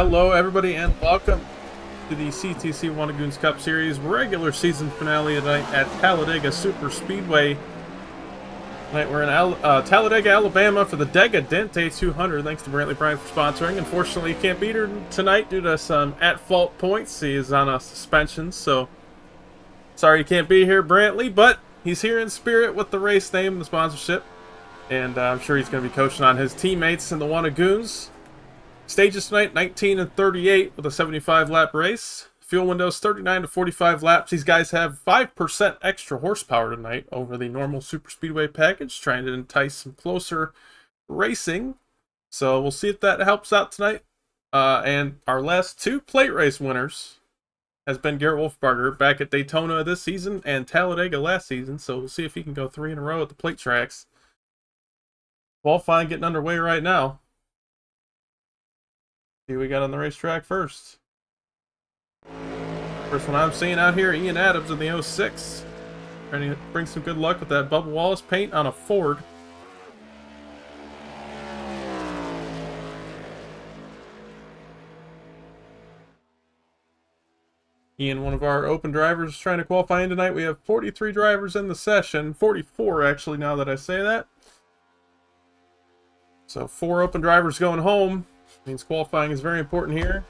Hello, everybody, and welcome to the CTC Goons Cup Series regular season finale tonight at Talladega Super Speedway. Tonight we're in Talladega, Alabama for the Dega Dente 200. Thanks to Brantley Bryan for sponsoring. Unfortunately, he can't beat her tonight due to some at-fault points. He is on a suspension, so sorry he can't be here, Brantley, but he's here in spirit with the race name and the sponsorship. And I'm sure he's going to be coaching on his teammates in the Goons. Stages tonight, 19 and 38 with a 75-lap race. Fuel windows, 39 to 45 laps. These guys have 5% extra horsepower tonight over the normal Super Speedway package, trying to entice some closer racing. So we'll see if that helps out tonight. And our last two plate race winners has been Garrett Wolfbarger back at Daytona this season and Talladega last season. So we'll see if he can go 3 in a row at the plate tracks. Qualifying getting underway right now. See what we got on the racetrack first. First one I'm seeing out here, Ian Adams in the 06. Trying to bring some good luck with that Bubba Wallace paint on a Ford. Ian, one of our open drivers, trying to qualify in tonight. We have 43 drivers in the session. 44, actually, now that I say that. So 4 open drivers going home. Means qualifying is very important here.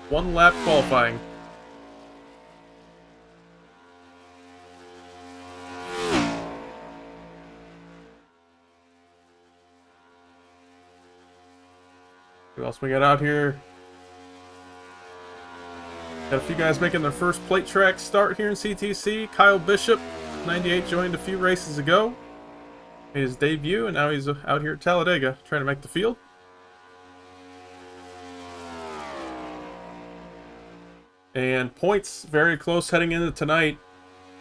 1 lap qualifying. Who else we got out here? Got a few guys making their first plate track start here in CTC. Kyle Bishop, 98, joined a few races ago. Made his debut, and now he's out here at Talladega trying to make the field. And points very close heading into tonight.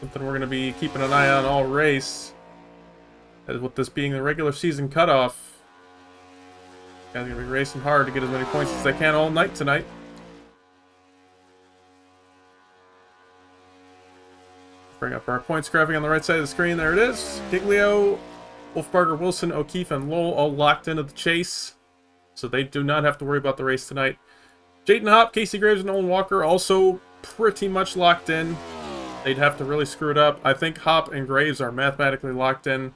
Something we're going to be keeping an eye on all race. As with this being the regular season cutoff, guys are going to be racing hard to get as many points as they can all night tonight. Bring up our points graphic on the right side of the screen. There it is. Giglio, Wolfbarger, Wilson, O'Keefe, and Lowell all locked into the chase. So they do not have to worry about the race tonight. Jaden Hop, Casey Graves, and Nolan Walker also pretty much locked in. They'd have to really screw it up. I think Hop and Graves are mathematically locked in.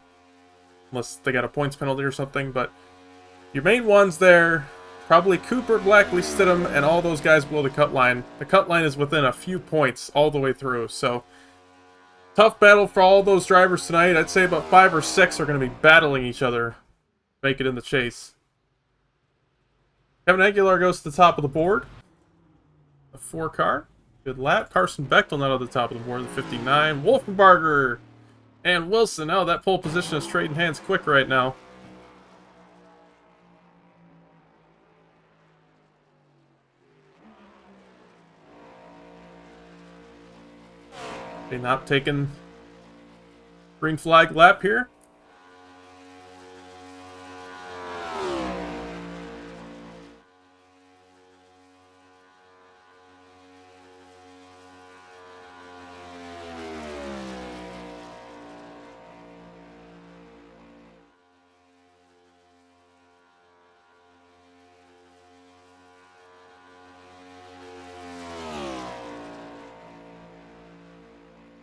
Unless they got a points penalty or something. But your main ones there, probably Cooper, Blackley, Stidham, and all those guys below the cut line. The cut line is within a few points all the way through. So tough battle for all those drivers tonight. I'd say about 5 or 6 are going to be battling each other. Make it in the chase. Kevin Aguilar goes to the top of the board. A 4 car. Good lap. Carson Bechtel not at the top of the board. The 59. Wolfenbarger and Wilson. Oh, that pole position is trading hands quick right now. They not taking green flag lap here.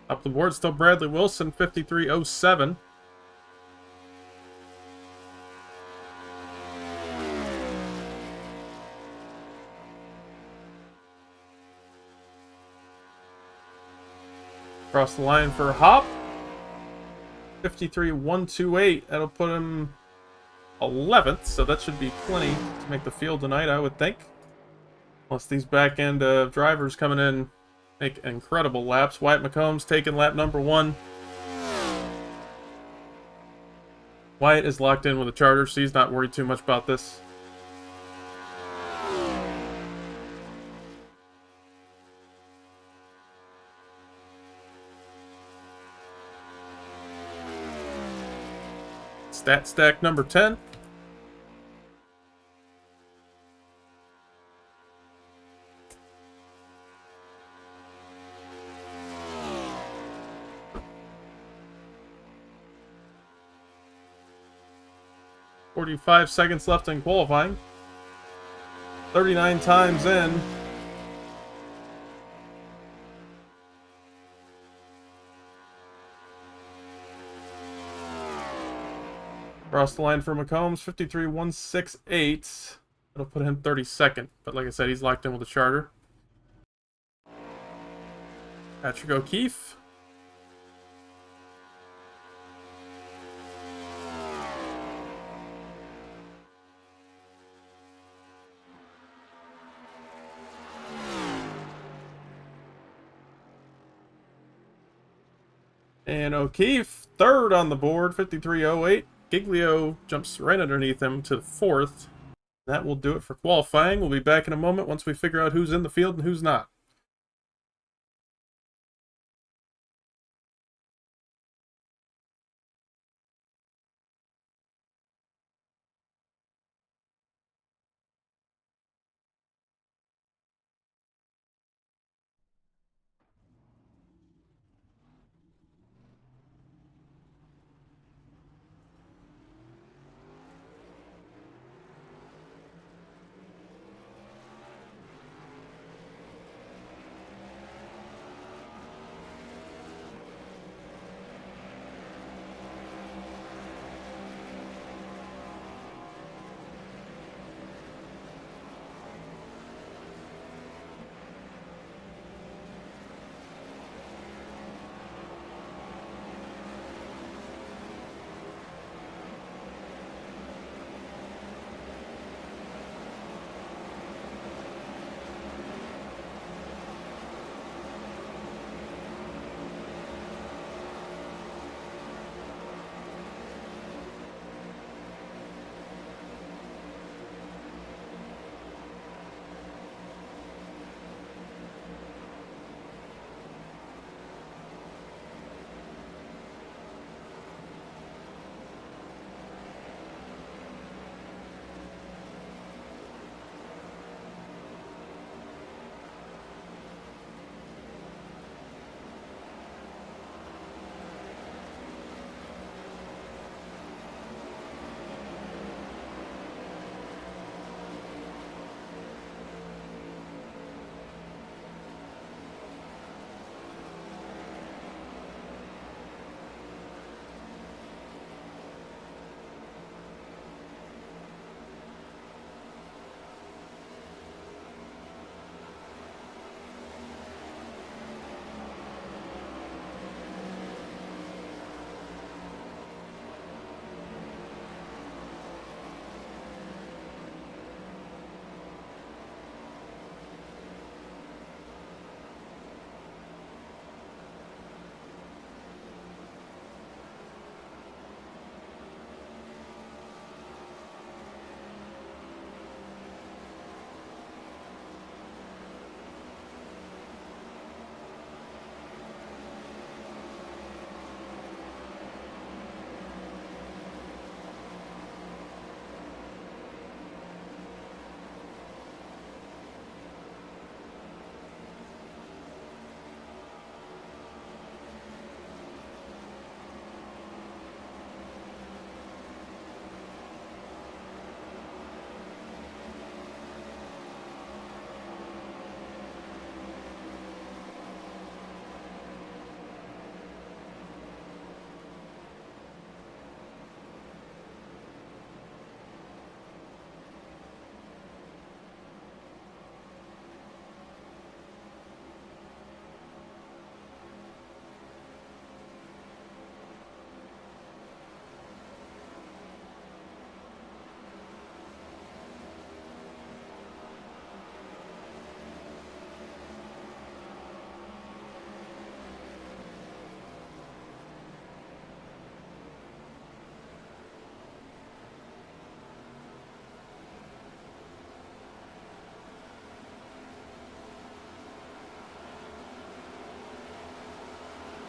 Up the board, still Bradley Wilson, 53.07. Across the line for Hop, 53.128. That'll put him 11th, so that should be plenty to make the field tonight, I would think. Plus these back end drivers coming in make incredible laps. Wyatt McCombs taking lap number 1. Wyatt is locked in with a charter, so he's not worried too much about this. Stat stack number 10. .45 seconds left in qualifying. 39 times in. Across the line for McCombs, 53.168. It'll put him 32nd. But like I said, he's locked in with the charter. Patrick O'Keefe. And O'Keefe, third on the board, 53.08. Giglio jumps right underneath him to fourth. That will do it for qualifying. We'll be back in a moment once we figure out who's in the field and who's not.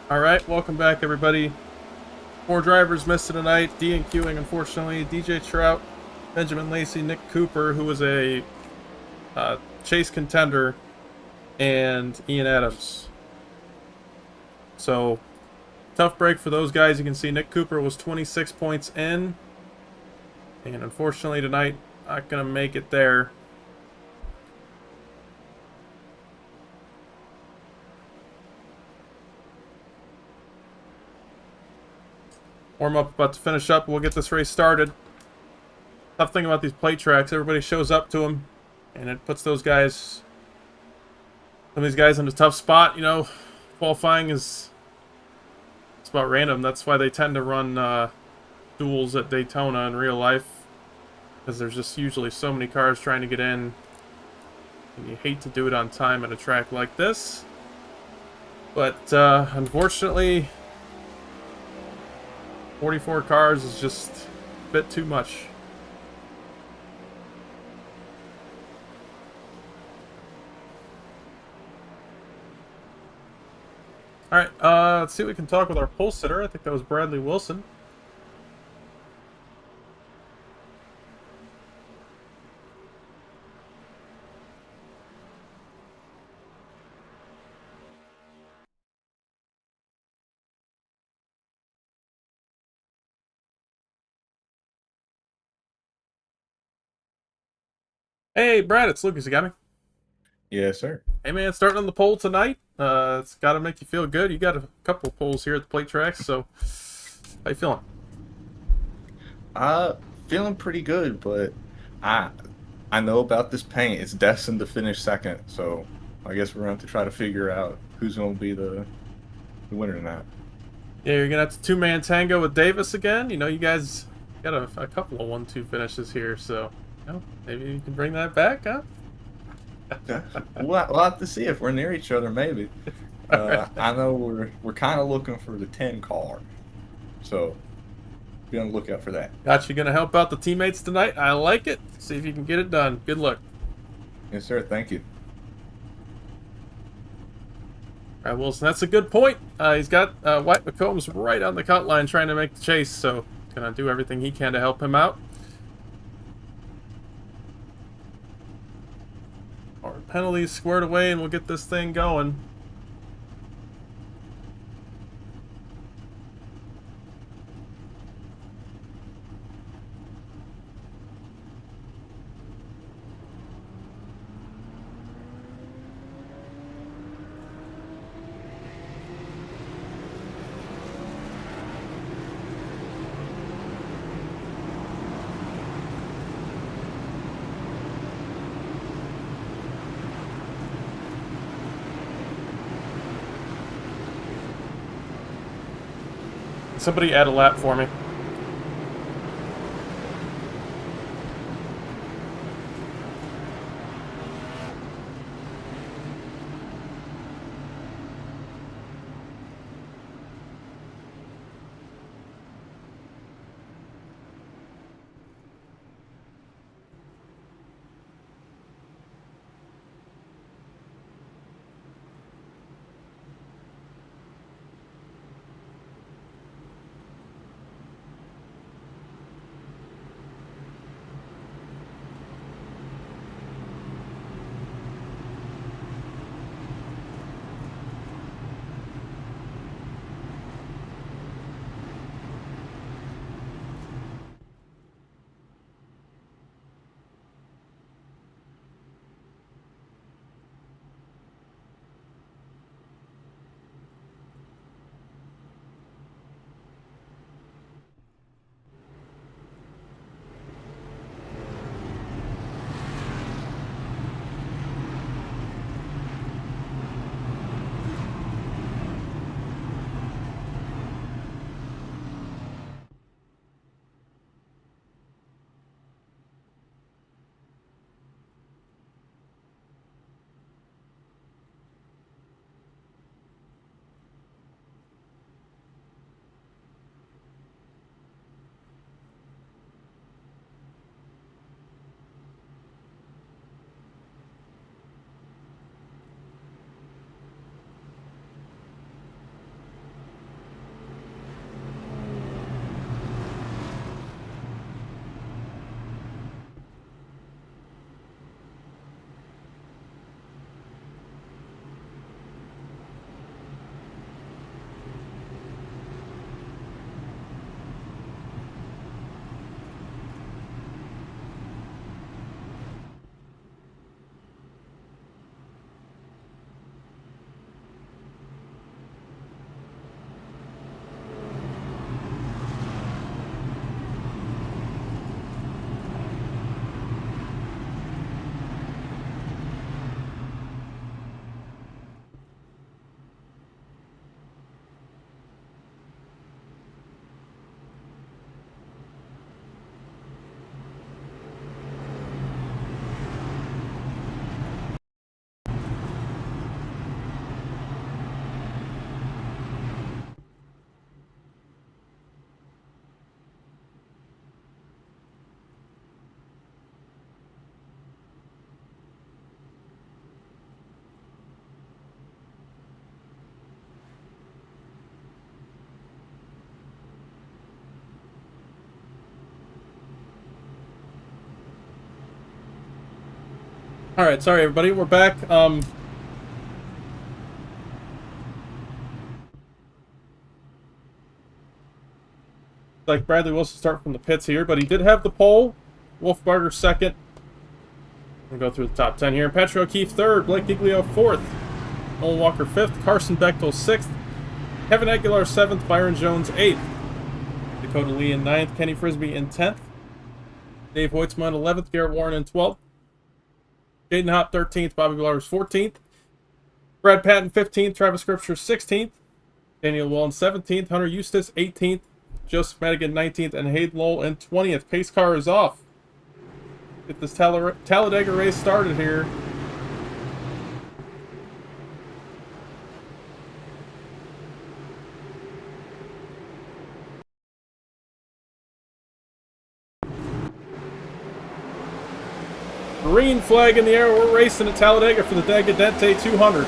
Alright, welcome back everybody. 4 drivers missed it tonight. D&Qing, unfortunately. DJ Trout, Benjamin Lacey, Nick Cooper, who was a chase contender, and Ian Adams. So, tough break for those guys. You can see Nick Cooper was 26 points in. And unfortunately tonight, not going to make it there. Warm up, about to finish up. We'll get this race started. Tough thing about these plate tracks, everybody shows up to them, and it puts those guys, some of these guys in a tough spot. You know, qualifying is, it's about random. That's why they tend to run duels at Daytona in real life, because there's just usually so many cars trying to get in, and you hate to do it on time at a track like this. But unfortunately, 44 cars is just a bit too much. Alright, let's see if we can talk with our pole sitter. I think that was Bradley Wilson. Hey, Brad, it's Lucas. You got me? Yes, sir. Hey, man, starting on the pole tonight. It's got to make you feel good. You got a couple of poles here at the plate tracks, so how you feeling? Uh, Feeling pretty good, but I I know about this paint. It's destined to finish second, so I guess we're going to have to try to figure out who's going to be the winner tonight. Yeah, you're going to have to two-man tango with Davis again. You know, you guys got a couple of 1-2 finishes here, so you know, maybe you can bring that back, huh? Yeah, we'll have to see if we're near each other, maybe. I know we're kind of looking for the 10 car, so be on the lookout for that. Got you. Going to help out the teammates tonight. I like it. See if you can get it done. Good luck. Yes, sir. Thank you. All right, Wilson, that's a good point. He's got White McCombs right on the cut line trying to make the chase, so gonna do everything he can to help him out. Our penalties squared away, and we'll get this thing going. Somebody add a lap for me. Alright, sorry everybody, we're back. Like Bradley Wilson start from the pits here, but he did have the pole. Wolfbarger second. We'll go through the top 10 here. Patrick O'Keefe third, Blake Giglio fourth, Nolan Walker fifth, Carson Bechtel sixth, Kevin Aguilar seventh, Byron Jones eighth, Dakota Lee in ninth, Kenny Frisbee in 10th, Dave Hoitzman 11th, Garrett Warren in 12th, Jaden Hopp 13th, Bobby Blowers 14th, Brad Patton 15th, Travis Scripture 16th, Daniel Wallen 17th, Hunter Eustace 18th, Joseph Madigan 19th, and Hayden Lowell in 20th. Pace car is off. Get this Talladega race started here. Green flag in the air. We're racing at Talladega for the Dega Dente 200.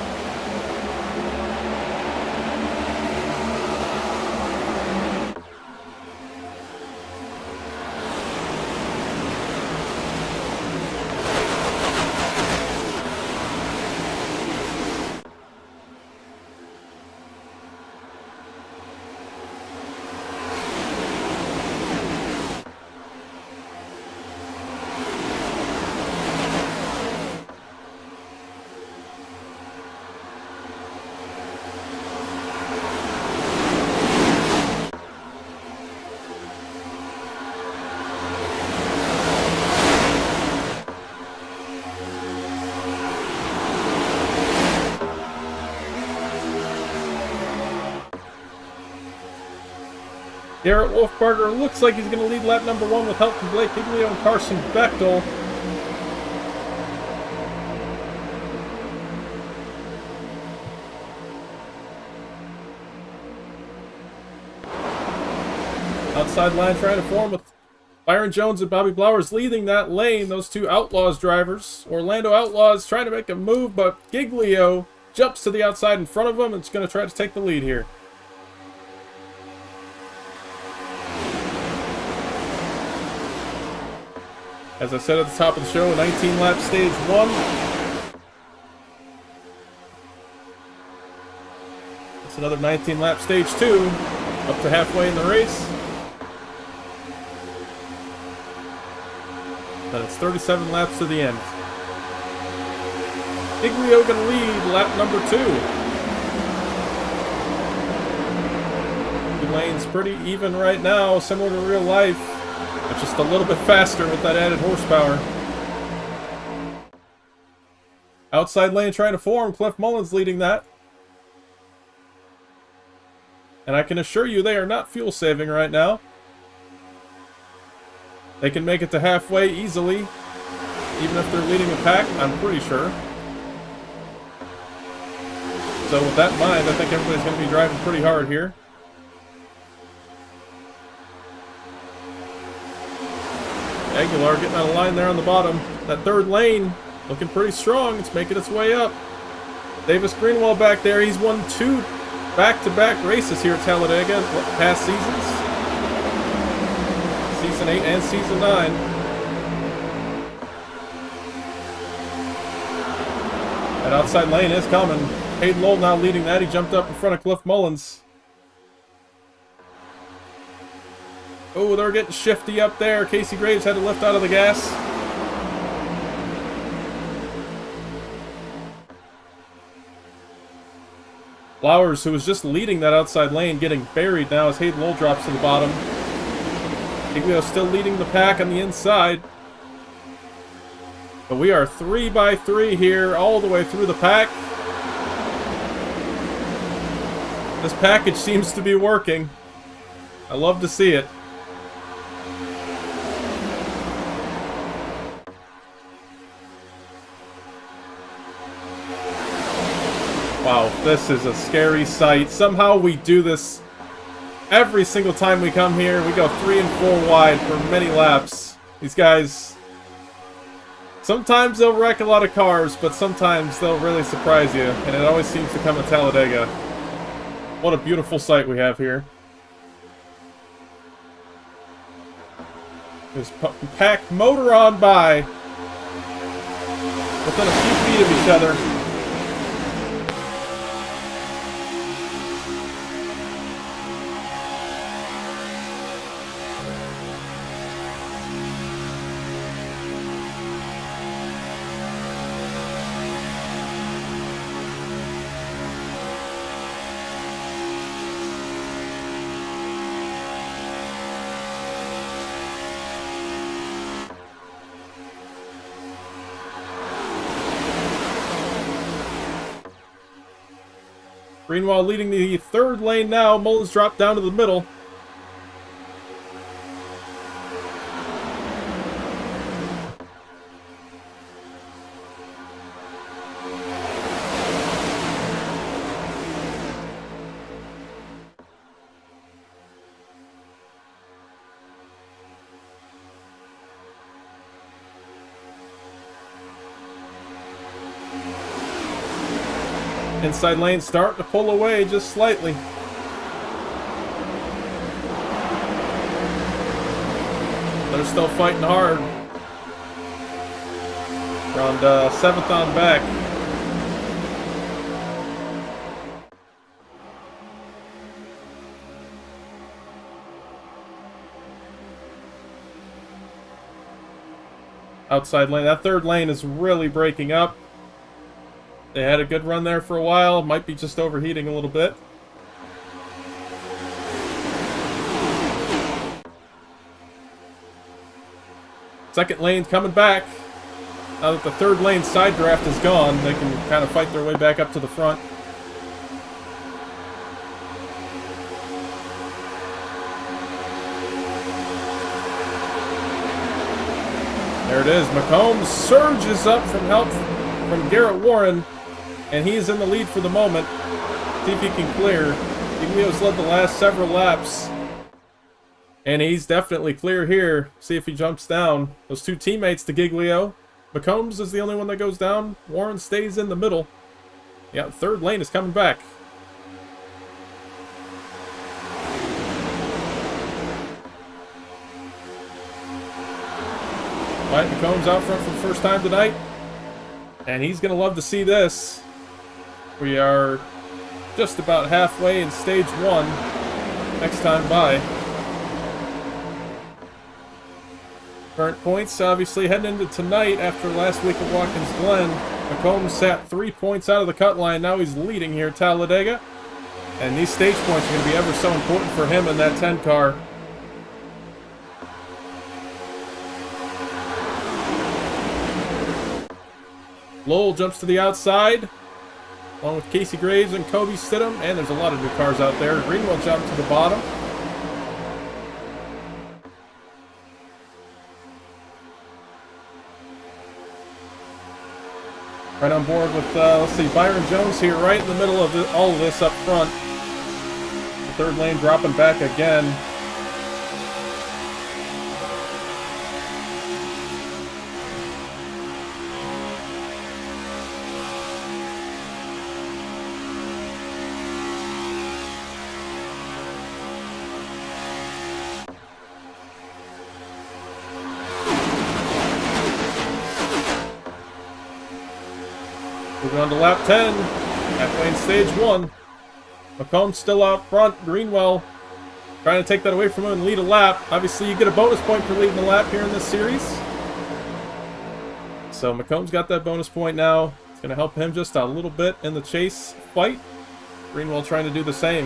Garrett Wolfbarger looks like he's going to lead lap number 1 with help from Blake Giglio and Carson Bechtel. Outside line trying to form with Byron Jones and Bobby Blowers leading that lane. Those two Outlaws drivers. Orlando Outlaws trying to make a move, but Giglio jumps to the outside in front of him and is going to try to take the lead here. As I said at the top of the show, 19 lap stage 1. It's another 19 lap stage 2, up to halfway in the race. Then it's 37 laps to the end. Giglio gonna lead lap number 2. The lane's pretty even right now, similar to real life. But just a little bit faster with that added horsepower. Outside lane trying to form. Cliff Mullins leading that. And I can assure you they are not fuel saving right now. They can make it to halfway easily, even if they're leading the pack, I'm pretty sure. So with that in mind, I think everybody's going to be driving pretty hard here. Aguilar getting out of line there on the bottom. That third lane looking pretty strong. It's making its way up. Davis Greenwell back there. He's won 2 back-to-back races here at Talladega past seasons. Season 8 and Season 9. That outside lane is coming. Hayden Lowell now leading that. He jumped up in front of Cliff Mullins. Oh, they're getting shifty up there. Casey Graves had to lift out of the gas. Flowers, who was just leading that outside lane, getting buried now as Hayden Lowell drops to the bottom. Giglio still leading the pack on the inside. But we are 3 by 3 here, all the way through the pack. This package seems to be working. I love to see it. Wow, this is a scary sight. Somehow we do this every single time we come here. We go 3 and 4 wide for many laps. These guys, sometimes they'll wreck a lot of cars, but sometimes they'll really surprise you. And it always seems to come at Talladega. What a beautiful sight we have here. There's pack motor on by. within a few feet of each other. Greenwald leading the third lane now. Mullins dropped down to the middle. Inside lane starting to pull away just slightly. They're still fighting hard. Around 7th on back. Outside lane. That third lane is really breaking up. They had a good run there for a while. Might be just overheating a little bit. Second lane coming back. Now that the third lane side draft is gone, they can kind of fight their way back up to the front. There it is. McCombs surges up from help from Garrett Warren, and he's in the lead for the moment. See if he can clear. Giglio's led the last several laps, and he's definitely clear here. See if he jumps down. Those two teammates to Giglio. McCombs is the only one that goes down. Warren stays in the middle. Yeah, third lane is coming back. Mike McCombs out front for the first time tonight. And he's going to love to see this. We are just about halfway in stage 1. Next time by. Current points, obviously, heading into tonight after last week at Watkins Glen. McCombs sat 3 points out of the cut line. Now he's leading here at Talladega. And these stage points are going to be ever so important for him in that 10 car. Lowell jumps to the outside, along with Casey Graves and Kobe Stidham, and there's a lot of new cars out there. Greenwell jumped to the bottom. Right on board with, let's see, Byron Jones here, right in the middle of all of this up front. The third lane dropping back again. Moving on to lap 10, halfway in stage 1. McCombs still out front. Greenwell trying to take that away from him and lead a lap. Obviously, you get a bonus point for leading the lap here in this series. So McCombs got that bonus point now. It's going to help him just a little bit in the chase fight. Greenwell trying to do the same.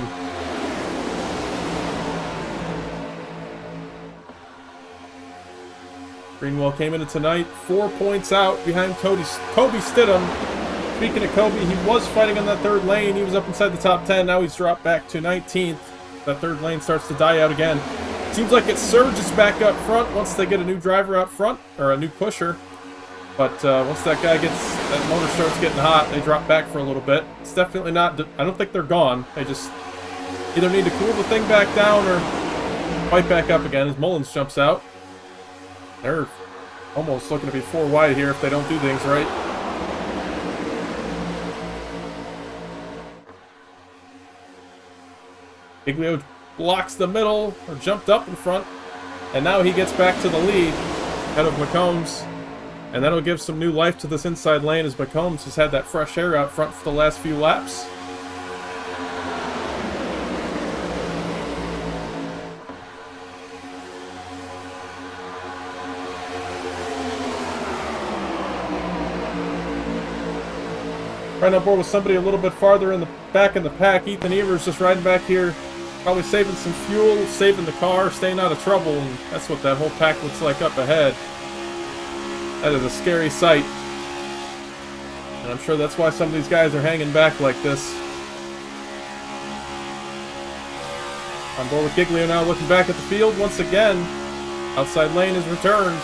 Greenwell came into tonight 4 points out behind Kobe Stidham. Speaking of Kobe, he was fighting on that third lane. He was up inside the top 10. Now he's dropped back to 19th. That third lane starts to die out again. Seems like it surges back up front once they get a new driver out front, or a new pusher. But once that motor starts getting hot, they drop back for a little bit. It's definitely not, I don't think they're gone. They just either need to cool the thing back down or fight back up again as Mullins jumps out. They're almost looking to be 4 wide here if they don't do things right. Giglio blocks the middle, or jumped up in front, and now he gets back to the lead, ahead of McCombs. And that'll give some new life to this inside lane as McCombs has had that fresh air out front for the last few laps. Right on board with somebody a little bit farther in the back in the pack. Ethan Evers just riding back here, probably saving some fuel, saving the car, staying out of trouble, and that's what that whole pack looks like up ahead. That is a scary sight. And I'm sure that's why some of these guys are hanging back like this. On board with Giglio now, looking back at the field once again. Outside lane is returned.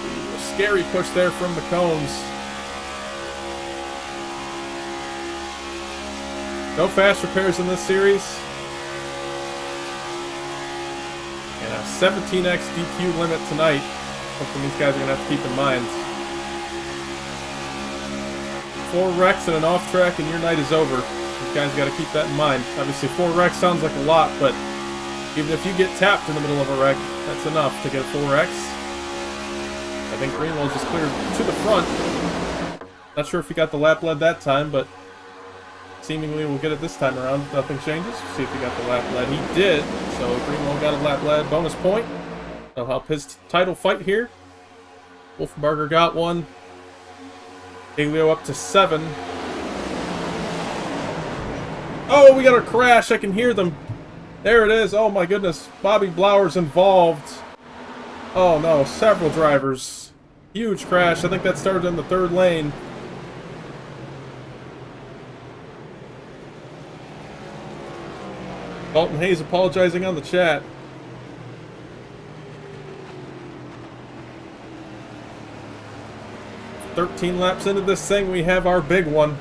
Ooh, a scary push there from McCombs. No fast repairs in this series. And a 17x DQ limit tonight. Something these guys are going to have to keep in mind. 4 wrecks and an off track and your night is over. You guys got to keep that in mind. Obviously 4 wrecks sounds like a lot, but even if you get tapped in the middle of a wreck, that's enough to get 4 wrecks. I think Greenwell just cleared to the front. Not sure if he got the lap lead that time, but seemingly we'll get it this time around if nothing changes. See if he got the lap lead. He did, so Greenwell got a lap lead bonus point. That'll help his title fight here. Wolfenbarger got one. Giglio up to 7. Oh, we got a crash. I can hear them. There it is. Oh my goodness. Bobby Blauer's involved. Oh no, several drivers. Huge crash. I think that started in the 3rd lane. Dalton Hayes apologizing on the chat. "13 laps into this thing, we have our big one."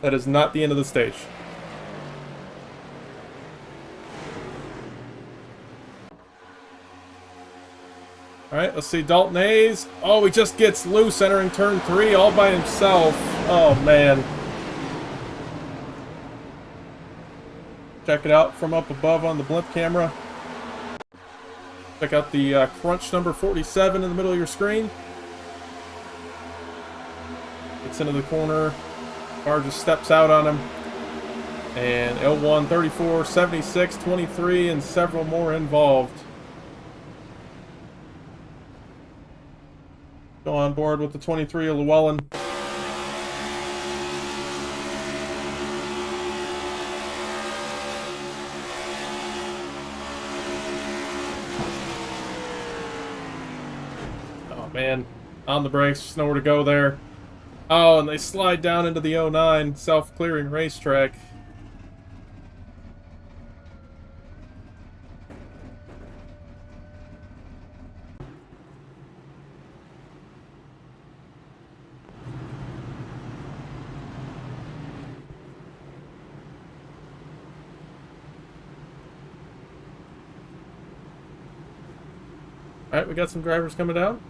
That is not the end of the stage. Alright, let's see. Dalton Hayes. Oh, he just gets loose entering turn 3 all by himself. Oh, man. Check it out from up above on the blimp camera. Check out the crunch number 47 in the middle of your screen. Gets into the corner. Car just steps out on him. And L1, 34, 76, 23, and several more involved. Go on board with the 23 of Llewellyn. Man, on the brakes, there's nowhere to go there. Oh, and they slide down into the 09 self-clearing racetrack. Alright, we got some drivers coming down.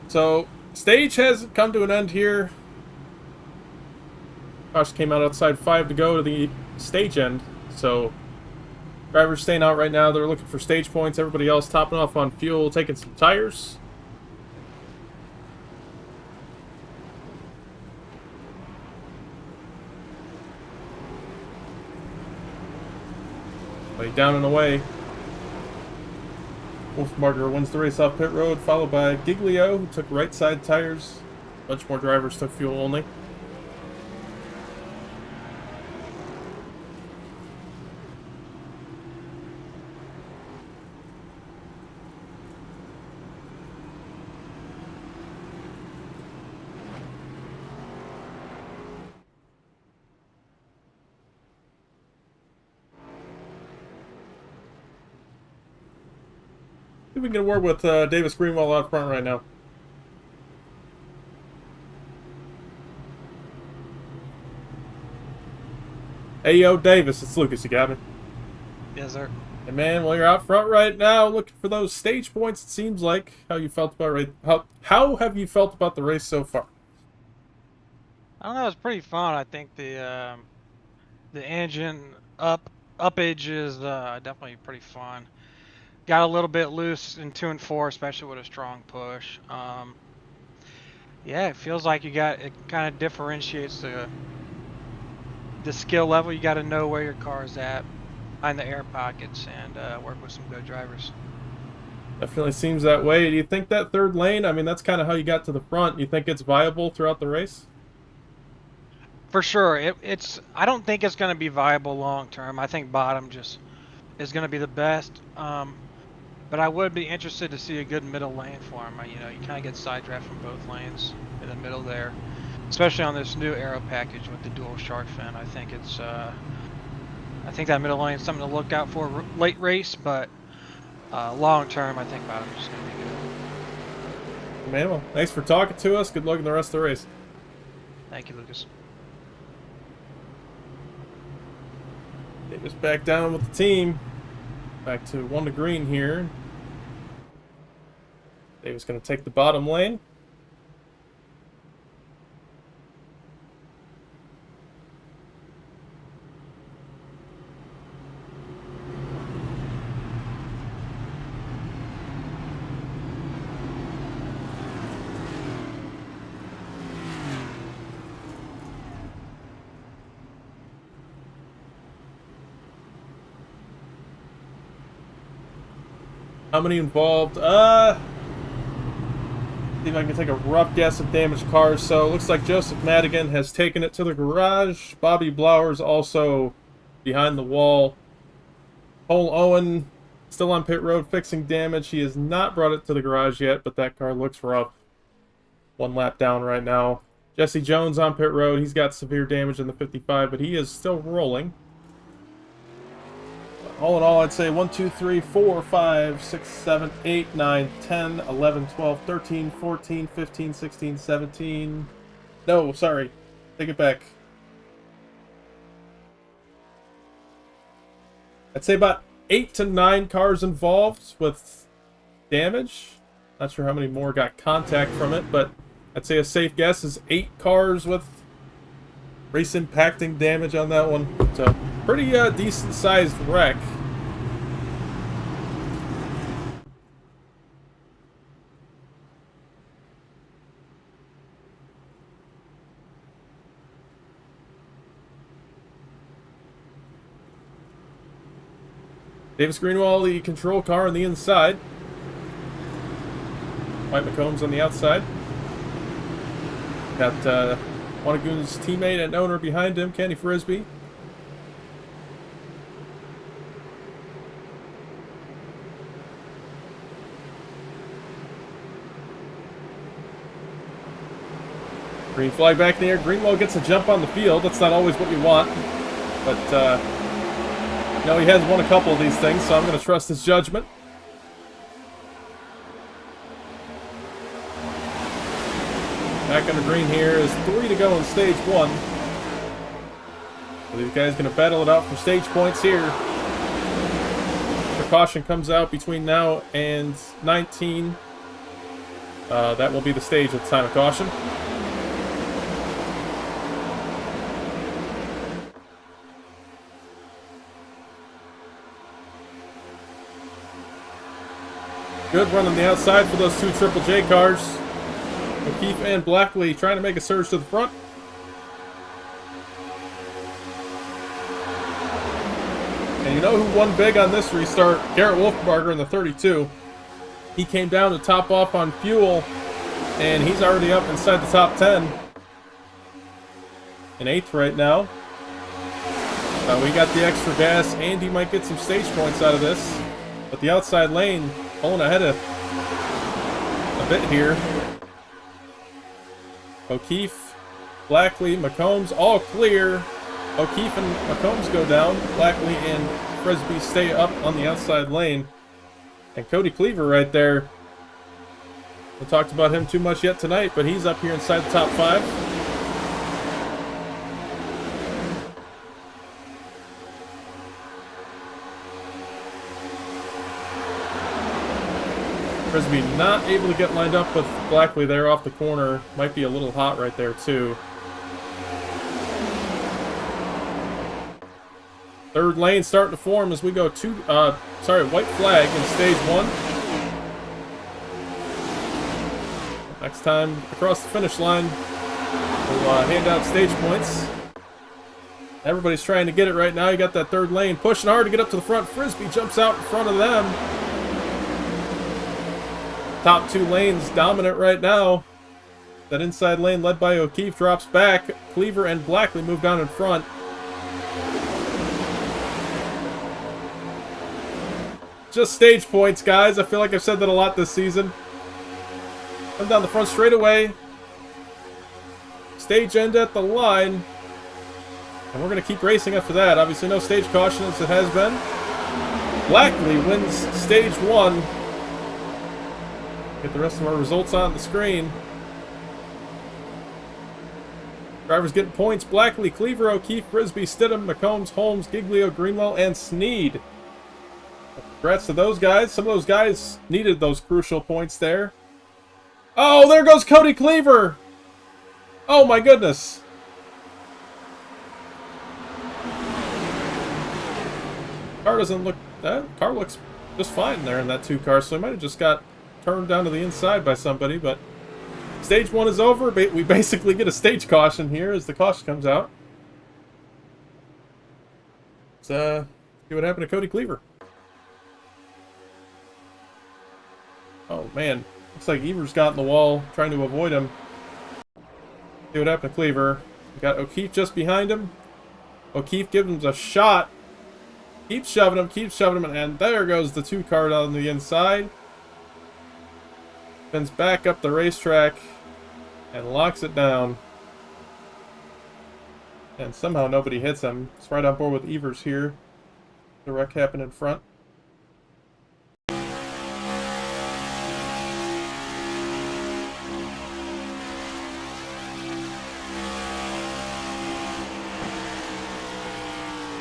So, stage has come to an end here. Josh came out outside 5 to go to the stage end. So, drivers staying out right now. They're looking for stage points. Everybody else topping off on fuel, taking some tires. Way down and away. Wolfenbarger wins the race off pit road, followed by Giglio, who took right side tires. A bunch more drivers took fuel only. See if we can get a word with Davis Greenwell out front right now. Hey, yo, Davis, it's Lucas. You got me? Yes, sir. Hey, man, well, you're out front right now looking for those stage points, it seems like. How you felt about how have you felt about the race so far? I don't know. It's pretty fun. I think the The engine uppage is definitely pretty fun. Got a little bit loose in 2 and 4, especially with a strong push. Yeah, it feels like it kind of differentiates the skill level. You got to know where your car is at, find the air pockets, and work with some good drivers. Definitely seems that way. Do you think that third lane, I mean, that's kind of how you got to the front. You think it's viable throughout the race? For sure, it's. I don't think it's going to be viable long term. I think bottom just is going to be the best. But I would be interested to see a good middle lane for him. You know, you kind of get side draft from both lanes in the middle there, especially on this new aero package with the dual shark fin. I think it's. I think that middle lane is something to look out for late race, but long term, I think bottom is going to be good. Man, well, thanks for talking to us. Good luck in the rest of the race. Thank you, Lucas. Davis back down with the team. Back to 1 to green here. Davis going to take the bottom lane. How many involved? See if I can take a rough guess of damaged cars. So it looks like Joseph Madigan has taken it to the garage. Bobby Blower's also behind the wall. Cole Owen still on pit road fixing damage. He has not brought it to the garage yet, but that car looks rough. 1 lap down right now. Jesse Jones on pit road. He's got severe damage in the 55, but he is still rolling. All in all, I'd say 1, 2, 3, 4, 5, 6, 7, 8, 9, 10, 11, 12, 13, 14, 15, 16, 17. No, sorry. Take it back. I'd say about 8 to 9 cars involved with damage. Not sure how many more got contact from it, but I'd say a safe guess is 8 cars with race impacting damage on that one. So pretty decent sized wreck. Davis Greenwald, the control car on the inside. White McCombs on the outside. Got one of Goons' teammate and owner behind him, Kenny Frisbee. Green flag back in the air. Greenwald gets a jump on the field. That's not always what you want. But, you know, he has won a couple of these things, so I'm going to trust his judgment. Back under green here is 3 to go in stage 1. So these guys going to battle it out for stage points here. The caution comes out between now and 19. That will be the stage at the time of caution. Good run on the outside for those 2 Triple J cars. O'Keefe and Blackley trying to make a surge to the front. And you know who won big on this restart? Garrett Wolfbarger in the 32. He came down to top off on fuel, and he's already up inside the top 10. In 8th right now. We got the extra gas, and he might get some stage points out of this. But the outside lane pulling ahead a bit here. O'Keefe, Blackley, McCombs, all clear. O'Keefe and McCombs go down. Blackley and Frisbee stay up on the outside lane. And Cody Cleaver right there. We talked about him too much yet tonight, but he's up here inside the top 5. Frisbee not able to get lined up with Blackley there off the corner. Might be a little hot right there too. Third lane starting to form as we go white flag in stage 1. Next time across the finish line, we'll hand out stage points. Everybody's trying to get it right now. You got that third lane pushing hard to get up to the front. Frisbee jumps out in front of them. Top 2 lanes dominant right now. That inside lane led by O'Keefe drops back. Cleaver and Blackley move down in front. Just stage points, guys. I feel like I've said that a lot this season. Come down the front straightaway. Stage end at the line. And we're going to keep racing after that. Obviously no stage caution as it has been. Blackley wins stage 1. Get the rest of our results on the screen. Drivers getting points. Blackley, Cleaver, O'Keefe, Frisbee, Stidham, McCombs, Holmes, Giglio, Greenwell, and Sneed. Congrats to those guys. Some of those guys needed those crucial points there. Oh, there goes Cody Cleaver! Oh my goodness! Car doesn't look... That car looks just fine there in that 2 car, so he might have just got turned down to the inside by somebody, but... Stage 1 is over. We basically get a stage caution here as the caution comes out. Let's see what happened to Cody Cleaver. Oh man, looks like Evers got in the wall trying to avoid him. See what happened to Cleaver. We got O'Keefe just behind him. O'Keefe gives him a shot. Keeps shoving him, and there goes the 2 car on the inside. Spins back up the racetrack and locks it down. And somehow nobody hits him. It's right on board with Evers here. The wreck happened in front.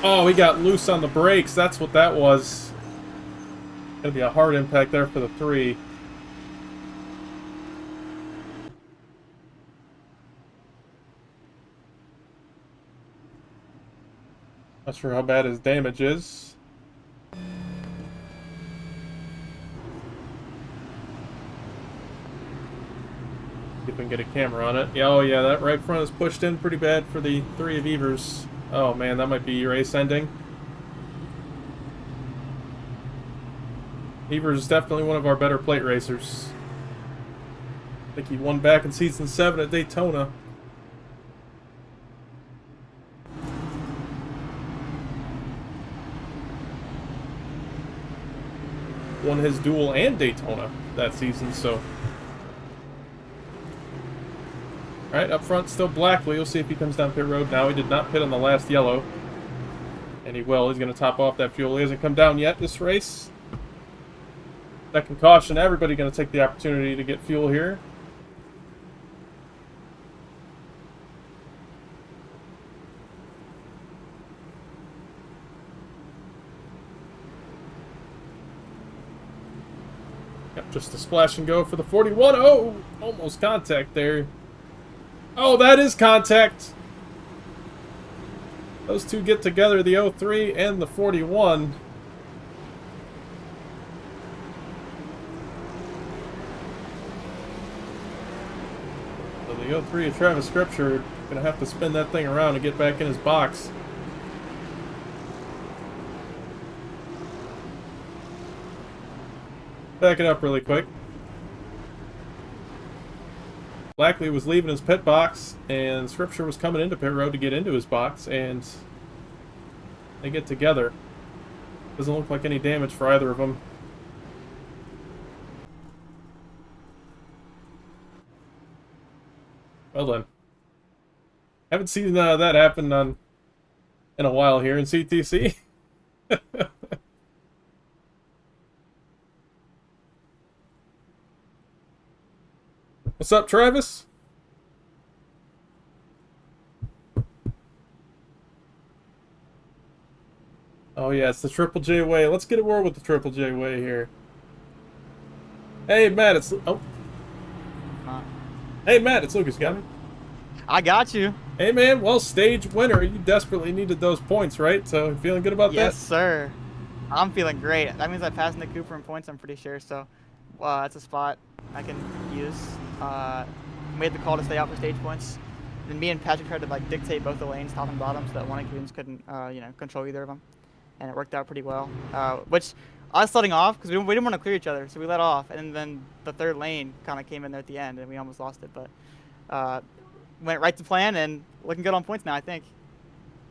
Oh, he got loose on the brakes. That's what that was. Gonna be a hard impact there for the 3. Not sure how bad his damage is. See if we can get a camera on it. Yeah, oh yeah, that right front is pushed in pretty bad for the 3 of Evers. Oh man, that might be your race ending. Evers is definitely one of our better plate racers. I think he won back in season 7 at Daytona. Won his duel and Daytona that season, so. Alright, up front still Blackley. We'll see if he comes down pit road now. He did not pit on the last yellow. And he will. He's going to top off that fuel. He hasn't come down yet this race. Second caution. Everybody going to take the opportunity to get fuel here. Yep, just a splash and go for the 41. Oh, almost contact there. Oh, that is contact. Those 2 get together, the 03 and the 41. So the 03 of Travis Scripture gonna have to spin that thing around and get back in his box. Back it up really quick. Blackley was leaving his pit box, and Scripture was coming into pit road to get into his box, and they get together. Doesn't look like any damage for either of them. Well done. Haven't seen that happen in a while here in CTC. What's up, Travis? Oh yeah, it's the Triple J way. Let's get a word with the Triple J way here. Hey Matt, it's Lucas. Got me? I got you. Hey man, well, stage winner. You desperately needed those points, right? So feeling good about Yes, that? sir. I'm feeling great. That means I passed Nick Cooper in points, I'm pretty sure. So that's a spot I can use. Made the call to stay out for stage points. Then me and Patrick tried to like dictate both the lanes, top and bottom, so that one of Goons couldn't, control either of them. And it worked out pretty well. Which I was letting off because we didn't want to clear each other, so we let off. And then the third lane kind of came in there at the end, and we almost lost it. But went right to plan and looking good on points now, I think.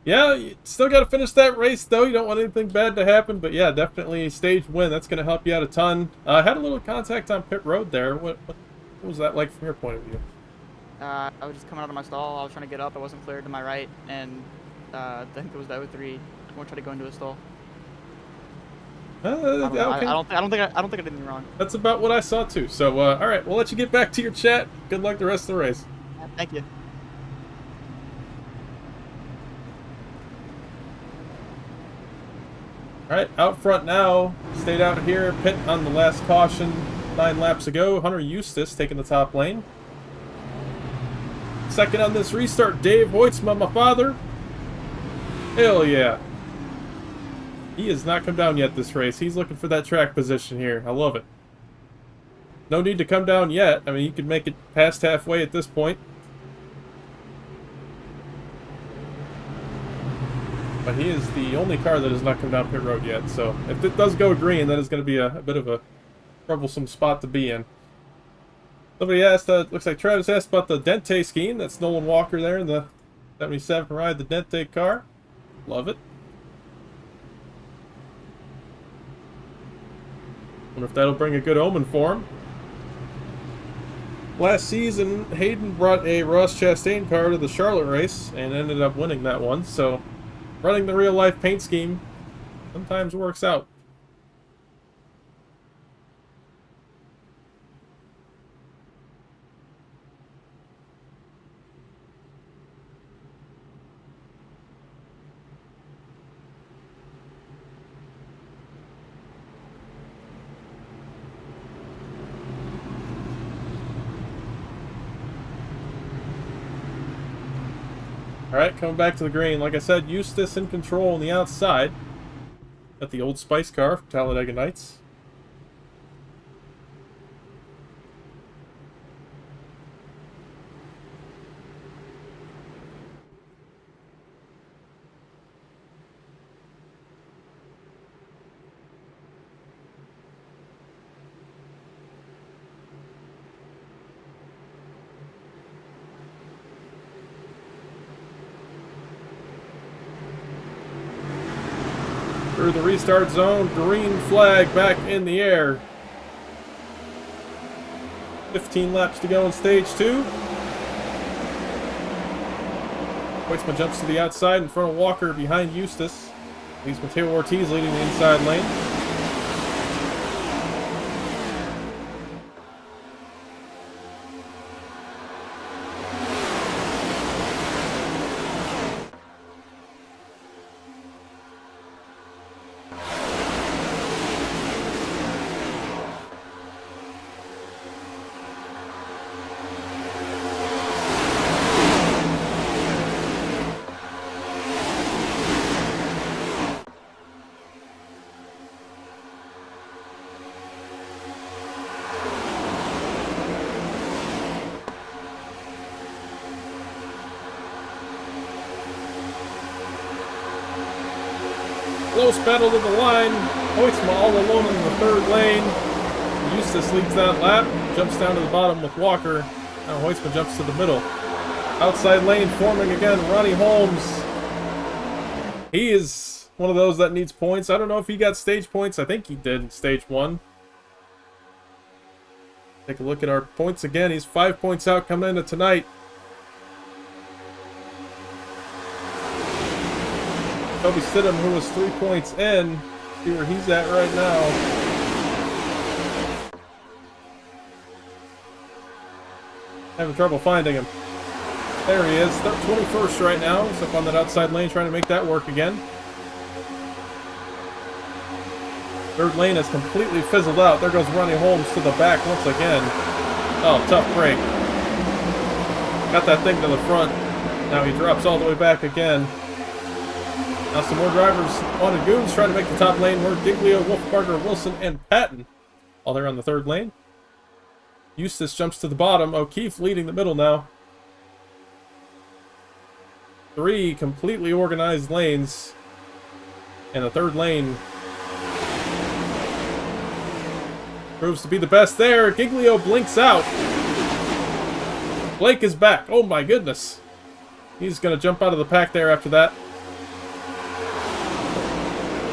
Yeah, you still got to finish that race, though. You don't want anything bad to happen. But yeah, definitely a stage win. That's going to help you out a ton. Had a little contact on pit road there. What was that like from your point of view? I was just coming out of my stall. I was trying to get up. I wasn't cleared to my right, and I think it was the 03. I want to try to go into a stall. Okay. I don't think I did anything wrong. That's about what I saw too. So, all right, we'll let you get back to your chat. Good luck the rest of the race. Thank you. All right, out front now. Stayed out here. Pit on the last caution 9 laps ago. Hunter Eustace taking the top lane. Second on this restart, Dave Hoytsma, my father. Hell yeah. He has not come down yet this race. He's looking for that track position here. I love it. No need to come down yet. I mean, you could make it past halfway at this point. But he is the only car that has not come down pit road yet. So if it does go green, that is going to be a bit of a troublesome spot to be in. Somebody asked, looks like Travis asked about the Dente scheme. That's Nolan Walker there in the 77 ride, the Dente car. Love it. Wonder if that'll bring a good omen for him. Last season, Hayden brought a Ross Chastain car to the Charlotte race and ended up winning that one. So running the real-life paint scheme sometimes works out. Alright, coming back to the green. Like I said, Eustace in control on the outside. Got the Old Spice car from Talladega Nights. Through the restart zone, green flag back in the air. 15 laps to go in stage 2. Hoytsma jumps to the outside in front of Walker behind Eustace. Leaves Mateo Ortiz leading the inside lane. Close battle to the line. Hoytsma all alone in the third lane. Eustace leads that lap. Jumps down to the bottom with Walker. Now Hoytsma jumps to the middle. Outside lane forming again. Ronnie Holmes. He is one of those that needs points. I don't know if he got stage points. I think he did in stage 1. Take a look at our points again. He's 5 points out coming into tonight. Toby Stidham, who was 3 points in. See where he's at right now. Having trouble finding him. There he is. 21st right now. He's up on that outside lane trying to make that work again. Third lane has completely fizzled out. There goes Ronnie Holmes to the back once again. Oh, tough break. Got that thing to the front. Now he drops all the way back again. Now some more drivers on the Goons trying to make the top lane work. Giglio, Wolfbarger, Wilson, and Patton. All there on the third lane. Eustace jumps to the bottom. O'Keefe leading the middle now. 3 completely organized lanes. And the third lane proves to be the best there. Giglio blinks out. Blake is back. Oh my goodness. He's going to jump out of the pack there after that.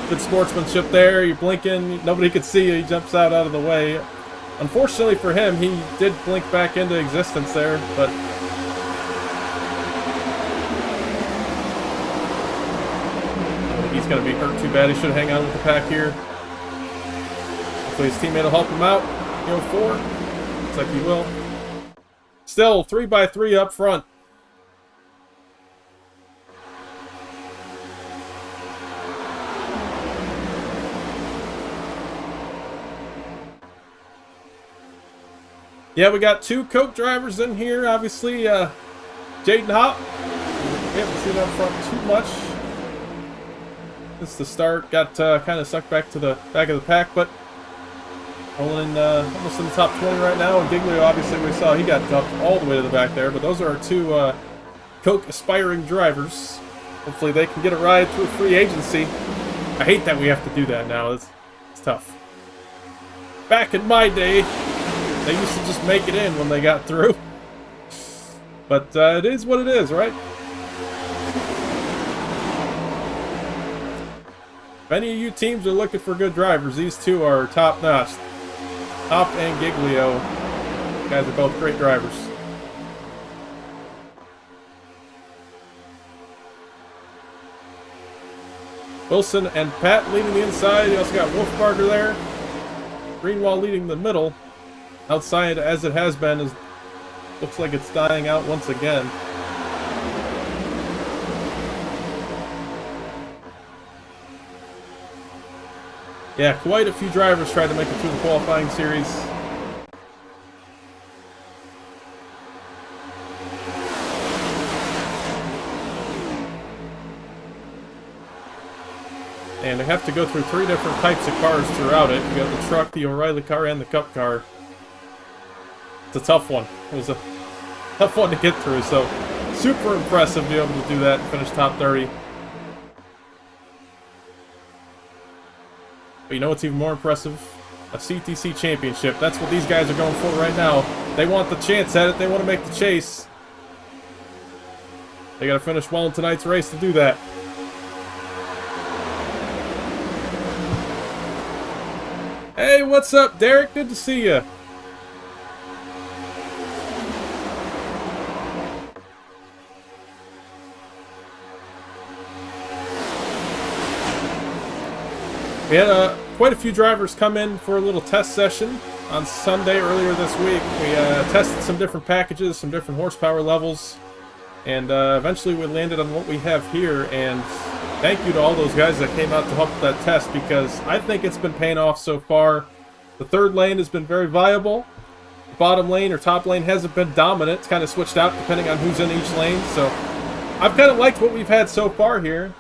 Good sportsmanship there. You're blinking. Nobody could see you. He jumps out of the way. Unfortunately for him, he did blink back into existence there, but he's going to be hurt too bad. He should hang on with the pack here. Hopefully his teammate will help him out. Go 4. Looks like he will. Still 3x3 up front. Yeah, we got 2 Coke drivers in here. Obviously, Jaden Hop. We haven't seen up front too much. Since the start, got kind of sucked back to the back of the pack, but rolling almost in the top 20 right now. And Giglio, obviously, we saw he got dumped all the way to the back there. But those are our 2 Coke aspiring drivers. Hopefully, they can get a ride through free agency. I hate that we have to do that now. It's tough. Back in my day, they used to just make it in when they got through. But it is what it is, right? If any of you teams are looking for good drivers, these 2 are top-notch. Hop and Giglio. You guys are both great drivers. Wilson and Pat leading the inside. You also got Wolfbarger there. Greenwald leading the middle. Outside, as it has been, looks like it's dying out once again. Yeah, quite a few drivers tried to make it through the qualifying series. And they have to go through 3 different types of cars throughout it. You got the truck, the O'Reilly car, and the Cup car. It's a tough one. It was a tough one to get through, so super impressive to be able to do that and finish top 30. But you know what's even more impressive? A CTC championship. That's what these guys are going for right now. They want the chance at it. They want to make the chase. They got to finish well in tonight's race to do that. Hey, what's up, Derek? Good to see you. We had quite a few drivers come in for a little test session on Sunday earlier this week. We tested some different packages, some different horsepower levels, and eventually we landed on what we have here. And thank you to all those guys that came out to help with that test, because I think it's been paying off so far. The third lane has been very viable. The bottom lane or top lane hasn't been dominant. It's kind of switched out depending on who's in each lane. So I've kind of liked what we've had so far here.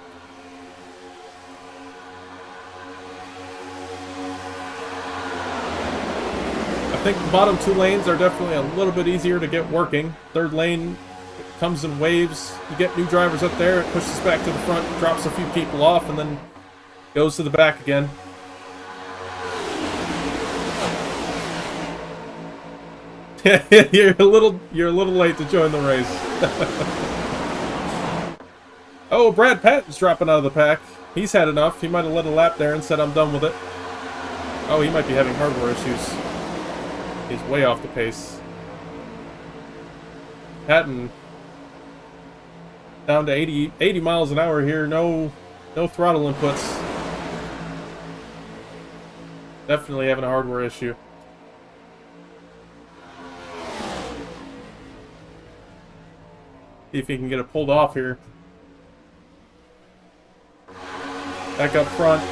I think the bottom 2 lanes are definitely a little bit easier to get working. Third lane comes in waves. You get new drivers up there, it pushes back to the front, drops a few people off, and then goes to the back again. You're a little late to join the race. Oh, Brad Patton's dropping out of the pack. He's had enough. He might have led a lap there and said, I'm done with it. Oh, he might be having hardware issues. He's way off the pace. Patton down to 80 miles an hour here. No throttle inputs. Definitely having a hardware issue. See if he can get it pulled off here. Back up front.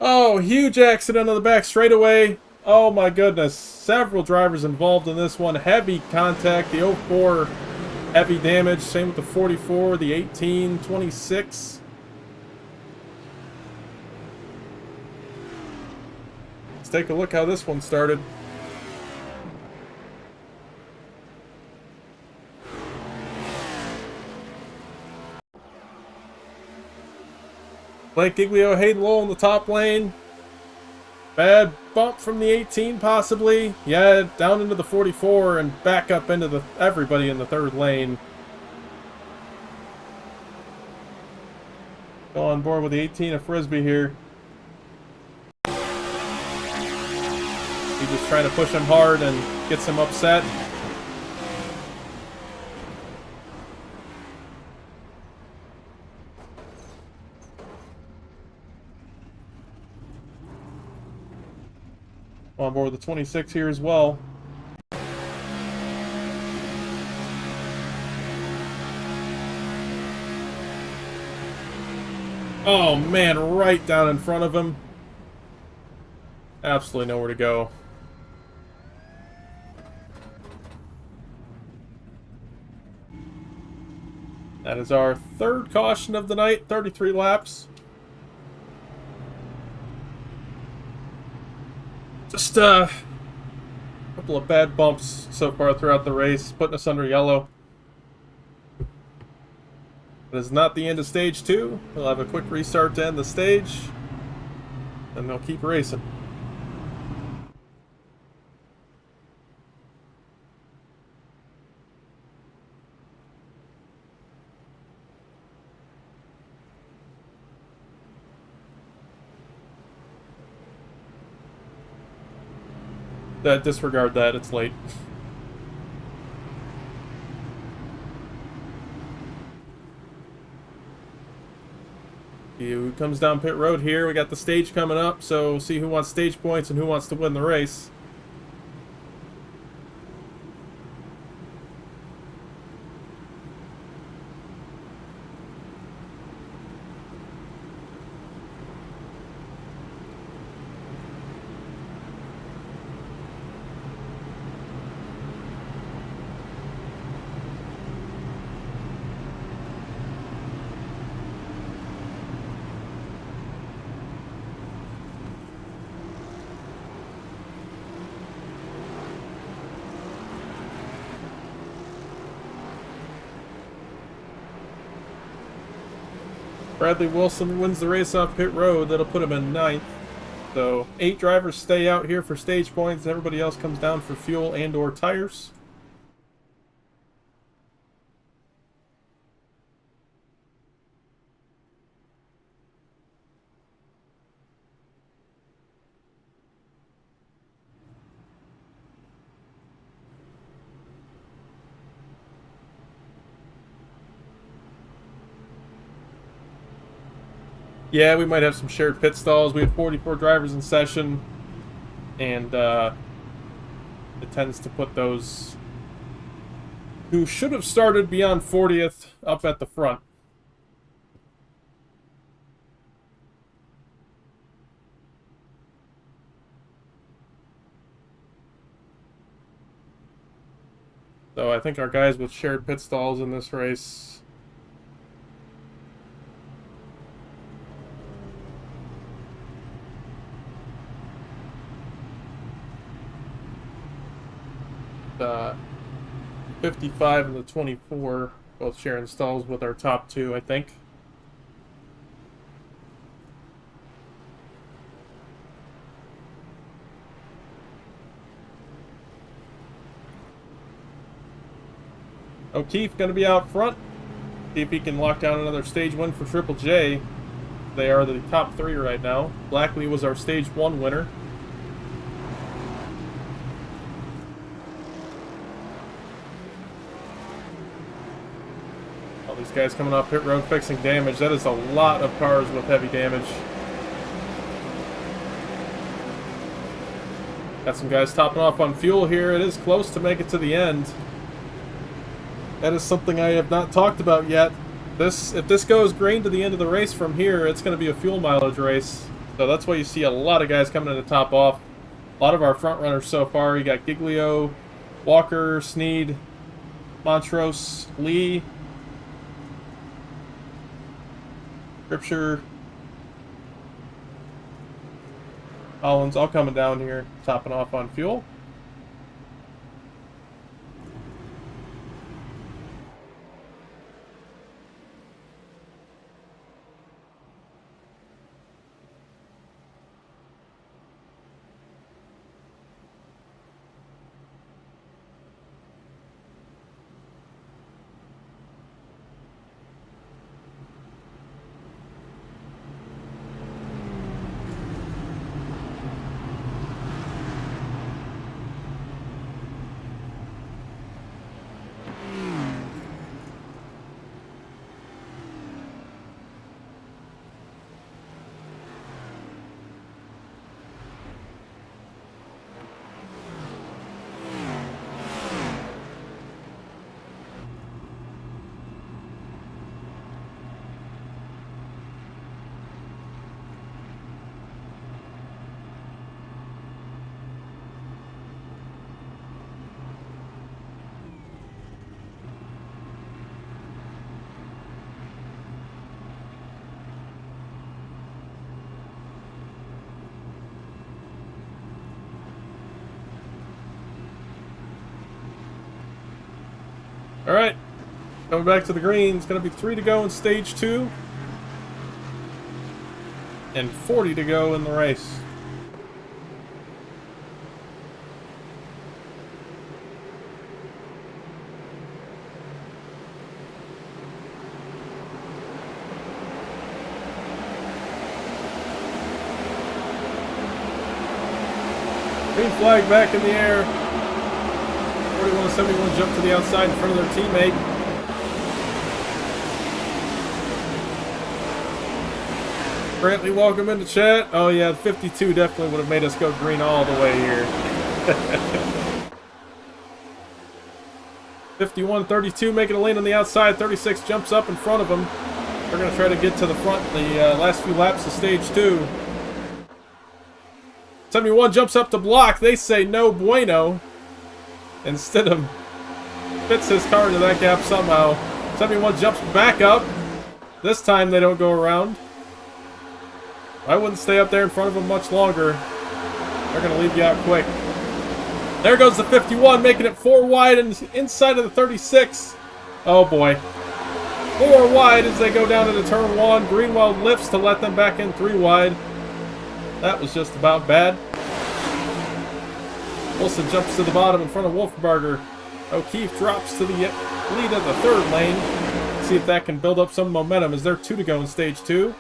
Oh, huge accident on the back straightaway. Oh my goodness. Several drivers involved in this one. Heavy contact. The 04, heavy damage. Same with the 44, the 18, 26. Let's take a look how this one started. Blake Giglio, Hayden Lowell in the top lane. Bad bump from the 18, possibly. Yeah, down into the 44 and back up into everybody in the third lane. Go on board with the 18 of Frisbee here. He's just trying to push him hard and gets him upset. On board with the 26 here as well. Oh man, right down in front of him. Absolutely nowhere to go. That is our third caution of the night, 33 laps. Just a couple of bad bumps so far throughout the race, putting us under yellow. It is not the end of stage 2. We'll have a quick restart to end the stage, and they'll keep racing. Disregard that, it's late. Who comes down pit road here? We got the stage coming up, so see who wants stage points and who wants to win the race. Bradley Wilson wins the race off pit road. That'll put him in 9th. So 8 drivers stay out here for stage points. Everybody else comes down for fuel and or tires. Yeah, we might have some shared pit stalls. We have 44 drivers in session, and it tends to put those who should have started beyond 40th up at the front. So I think our guys with shared pit stalls in this race the 55 and the 24 both sharing stalls with our top 2, I think. O'Keefe going to be out front. See if he can lock down another stage win for Triple J. They are the top 3 right now. Blackley was our stage 1 winner. All these guys coming off pit road fixing damage. That is a lot of cars with heavy damage. Got some guys topping off on fuel here. It is close to make it to the end. That is something I have not talked about yet. If this goes green to the end of the race from here, it's going to be a fuel mileage race. So that's why you see a lot of guys coming in to top off. A lot of our front runners so far. You got Giglio, Walker, Sneed, Montrose, Lee, Scripture, Collins, all coming down here, topping off on fuel. All right, coming back to the green. It's going to be 3 to go in stage 2 and 40 to go in the race. Green flag back in the air. 41 and 71 jump to the outside in front of their teammate. Brantley, welcome into chat. Oh yeah, 52 definitely would have made us go green all the way here. 51, 32 making a lane on the outside. 36 jumps up in front of them. They're going to try to get to the front the last few laps of stage 2. 71 jumps up to block. They say no bueno. Instead of fits his car into that gap somehow. 71 jumps back up. This time they don't go around. I wouldn't stay up there in front of them much longer. They're going to leave you out quick. There goes the 51, making it 4 wide and inside of the 36. Oh boy. 4 wide as they go down into turn 1. Greenwald lifts to let them back in 3 wide. That was just about bad. Wilson jumps to the bottom in front of Wolfberger. O'Keefe drops to the lead of the 3rd lane. Let's see if that can build up some momentum as there 2 to go in stage 2.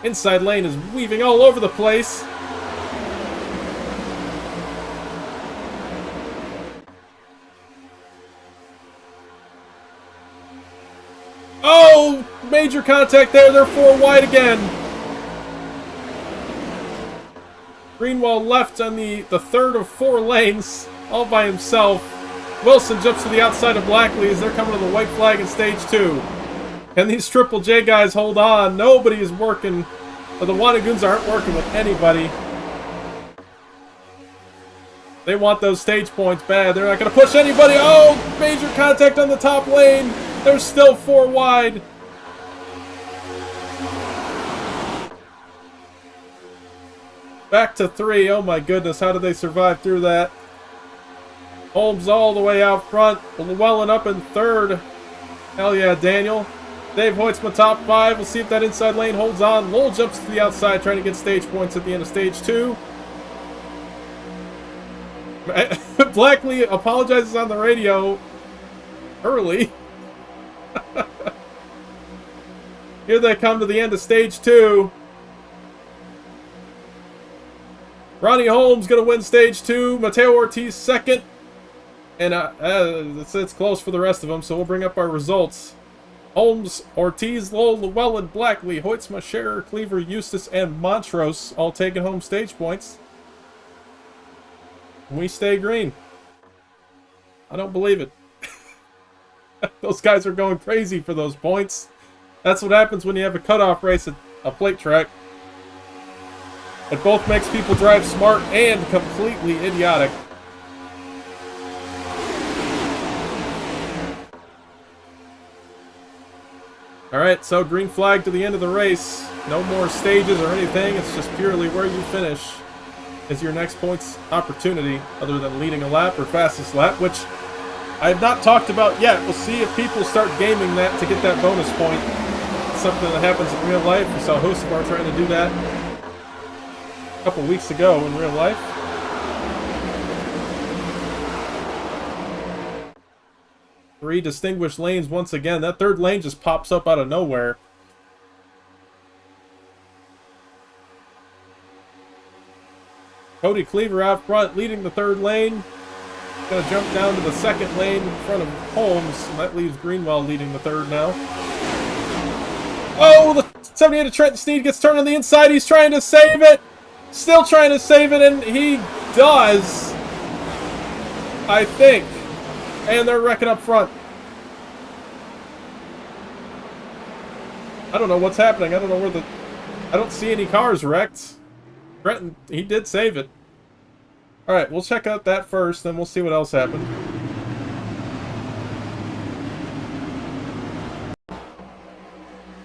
Inside lane is weaving all over the place. Oh! Major contact there. They're 4 wide again. Greenwald left on the 3rd of 4 lanes, all by himself. Wilson jumps to the outside of Blackley as they're coming to the white flag in stage 2. And these Triple J guys hold on. Nobody is working. But the Goons aren't working with anybody. They want those stage points bad. They're not going to push anybody. Oh, major contact on the top lane. They're still 4 wide. Back to 3. Oh my goodness, how did they survive through that? Holmes all the way out front. Llewellyn up in 3rd. Hell yeah, Daniel. Dave Hoytsma top 5. We'll see if that inside lane holds on. Lowell jumps to the outside trying to get stage points at the end of stage 2. Blackley apologizes on the radio early. Here they come to the end of stage 2. Ronnie Holmes going to win stage 2. Mateo Ortiz 2nd. And it's close for the rest of them, so we'll bring up our results. Holmes, Ortiz, Lowell, Llewellyn, Blackley, Hoytsma, Scherer, Cleaver, Eustace, and Montrose all taking home stage points. And we stay green. I don't believe it. Those guys are going crazy for those points. That's what happens when you have a cutoff race at a plate track. It both makes people drive smart and completely idiotic. Alright, so green flag to the end of the race. No more stages or anything. It's just purely where you finish is your next points opportunity, other than leading a lap or fastest lap, which I have not talked about yet. We'll see if people start gaming that to get that bonus point. It's something that happens in real life. We saw Hostbar trying to do that a couple weeks ago in real life. Three distinguished lanes once again. That third lane just pops up out of nowhere. Cody Cleaver out front, leading the third lane. Gonna jump down to the second lane in front of Holmes, and that leaves Greenwell leading the third now. Oh, the 78 of Trenton Sneed gets turned on the inside. He's trying to save it. Still trying to save it, and he does, I think. And they're wrecking up front. I don't know what's happening. I don't know where the... I don't see any cars wrecked. Trenton, he did save it. Alright, we'll check out that first, then we'll see what else happened.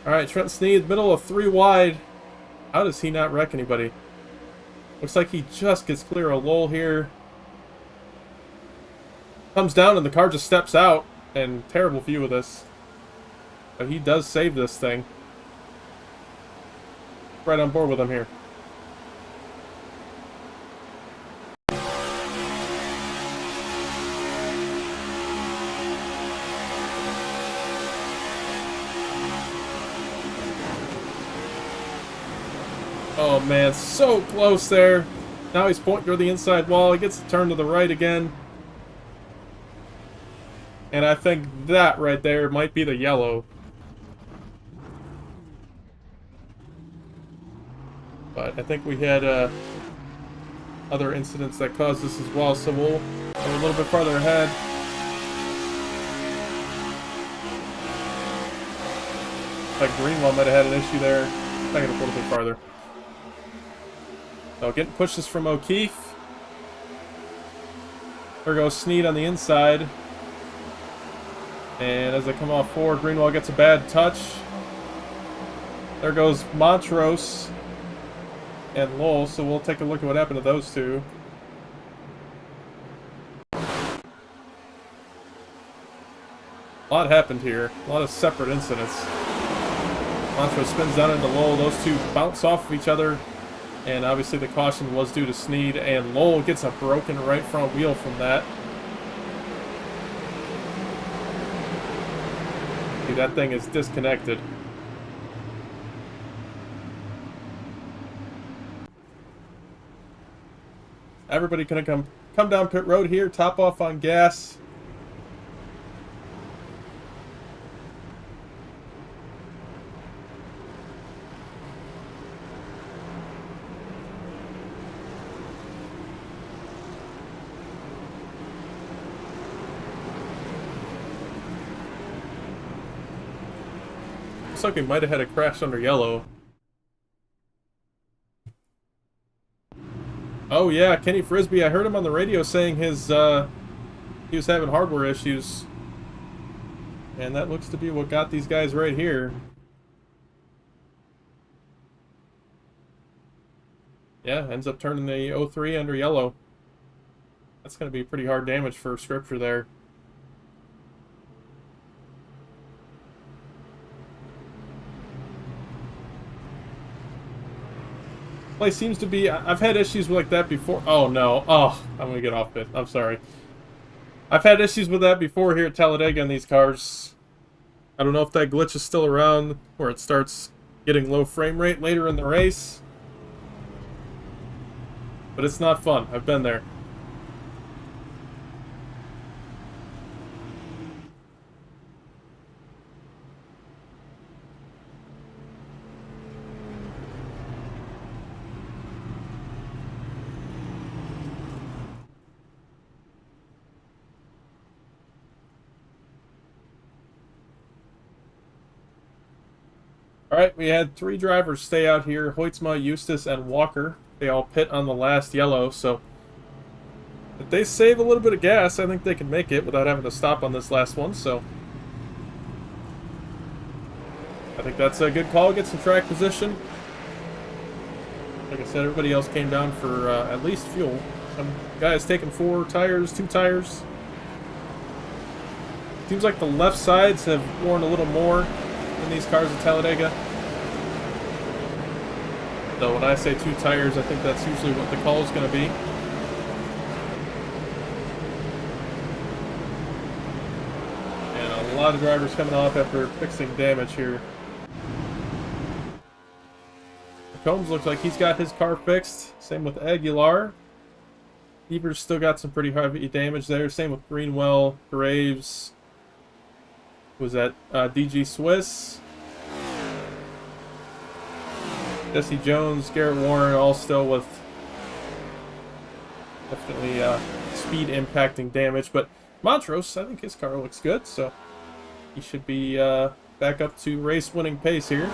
Alright, Trenton Sneed, middle of 3 wide. How does he not wreck anybody? Looks like he just gets clear of Lowell here. Comes down and the car just steps out. And terrible view of this. But he does save this thing. Right on board with him here. Oh man, so close there. Now he's pointing toward the inside wall. He gets to turn to the right again. And I think that right there might be the yellow. But I think we had other incidents that caused this as well, so we'll go a little bit farther ahead. Like Greenwell might have had an issue there. Take it a little bit farther. So getting pushes from O'Keefe. There goes Sneed on the inside. And as they come off forward, Greenwell gets a bad touch. There goes Montrose and Lowell, so we'll take a look at what happened to those two. A lot happened here. A lot of separate incidents. Montrose spins down into Lowell. Those two bounce off of each other. And obviously the caution was due to Sneed, and Lowell gets a broken right front wheel from that. See, that thing is disconnected. Everybody gonna come down pit road here, top off on gas. Looks like we might have had a crash under yellow. Oh yeah, Kenny Frisbee. I heard him on the radio saying his he was having hardware issues, and that looks to be what got these guys right here. Yeah, ends up turning the 03 under yellow. That's going to be pretty hard damage for Scripture there. Place seems to be... I've had issues like that before. Oh, no. Oh, I'm going to get off it. I'm sorry. I've had issues with that before here at Talladega in these cars. I don't know if that glitch is still around, where it starts getting low frame rate later in the race. But it's not fun. I've been there. All right, we had 3 drivers stay out here: Hoytsma, Eustace, and Walker. They all pit on the last yellow, so if they save a little bit of gas, I think they can make it without having to stop on this last one. So I think that's a good call. Get some track position. Like I said, everybody else came down for at least fuel. Some guys taking 4 tires, 2 tires. Seems like the left sides have worn a little more in these cars at Talladega. So when I say 2 tires, I think that's usually what the call is going to be. And a lot of drivers coming off after fixing damage here. Combs looks like he's got his car fixed. Same with Aguilar. Evers still got some pretty heavy damage there. Same with Greenwell, Graves. Was that DG Swiss? Jesse Jones, Garrett Warren, all still with definitely speed impacting damage. But Montrose, I think his car looks good, so he should be back up to race winning pace here.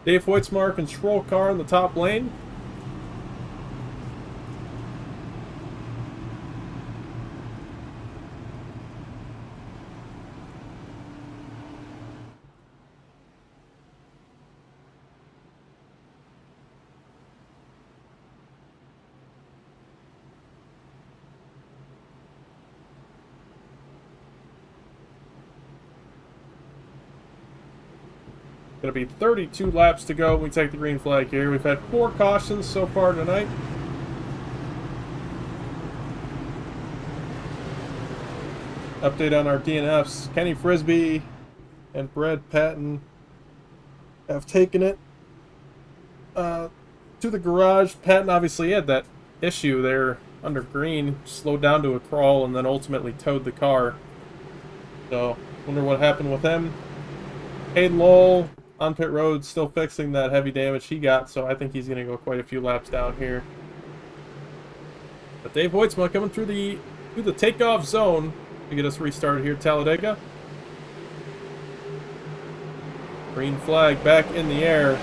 Dave Hoytsma, control car in the top lane. Going to be 32 laps to go when we take the green flag here. We've had 4 cautions so far tonight. Update on our DNFs. Kenny Frisbee and Brad Patton have taken it to the garage. Patton obviously had that issue there under green, slowed down to a crawl, and then ultimately towed the car. So, wonder what happened with him. Hayden Lowell on pit road, still fixing that heavy damage he got, so I think he's going to go quite a few laps down here. But Dave Hoytsma coming through the takeoff zone to get us restarted here at Talladega. Green flag back in the air.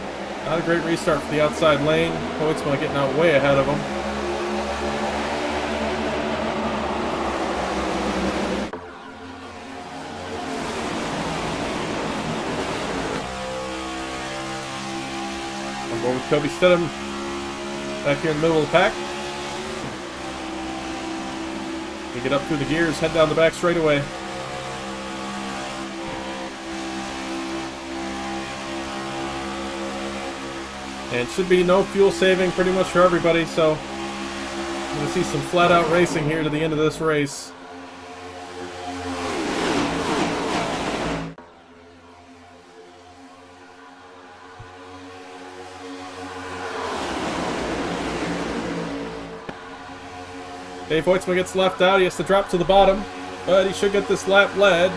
Not a great restart for the outside lane. Hoytsma getting out way ahead of him. Over with Kobe Stidham back here in the middle of the pack. We get up through the gears, head down the back straightaway. And should be no fuel saving pretty much for everybody, so I'm going to see some flat out racing here to the end of this race. Dave Hoytsma gets left out. He has to drop to the bottom, but he should get this lap led.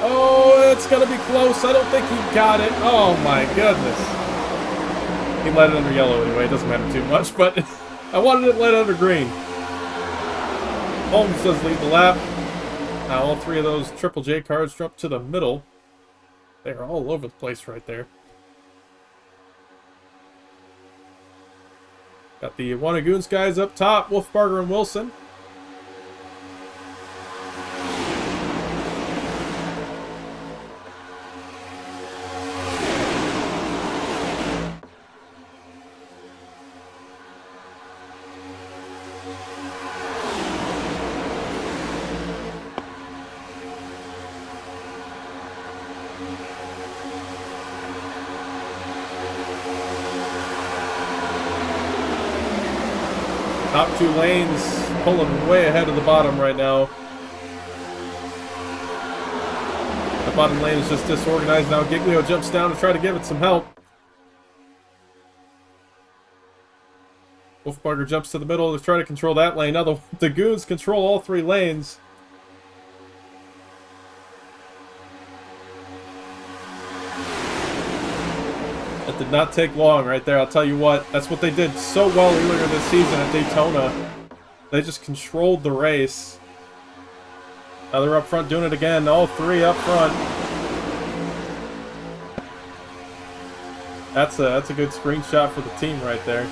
Oh, it's going to be close. I don't think he got it. Oh, my goodness. He led it under yellow anyway. It doesn't matter too much, but I wanted it led under green. Holmes does lead the lap. Now all 3 of those Triple J cars drop to the middle. They are all over the place right there. Got the Goons guys up top, Wolfbarger and Wilson. Top 2 lanes pulling way ahead of the bottom right now. The bottom lane is just disorganized now. Giglio jumps down to try to give it some help. Wolfbarger jumps to the middle to try to control that lane. Now the Goons control all 3 lanes. Did not take long right there, I'll tell you what. That's what they did so well earlier this season at Daytona. They just controlled the race. Now they're up front doing it again. All three up front. That's a good screenshot for the team right there.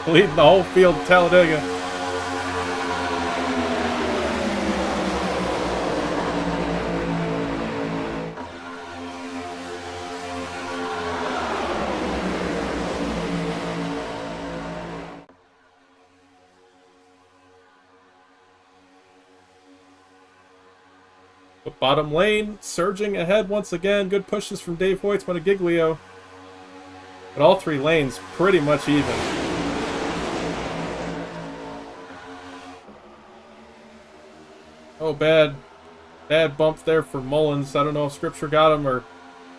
Leading the whole field of Talladega. But bottom lane, surging ahead once again. Good pushes from Dave Hoytsman to Giglio. But all three lanes pretty much even. Oh, bad bump there for Mullins. I don't know if Scripture got him or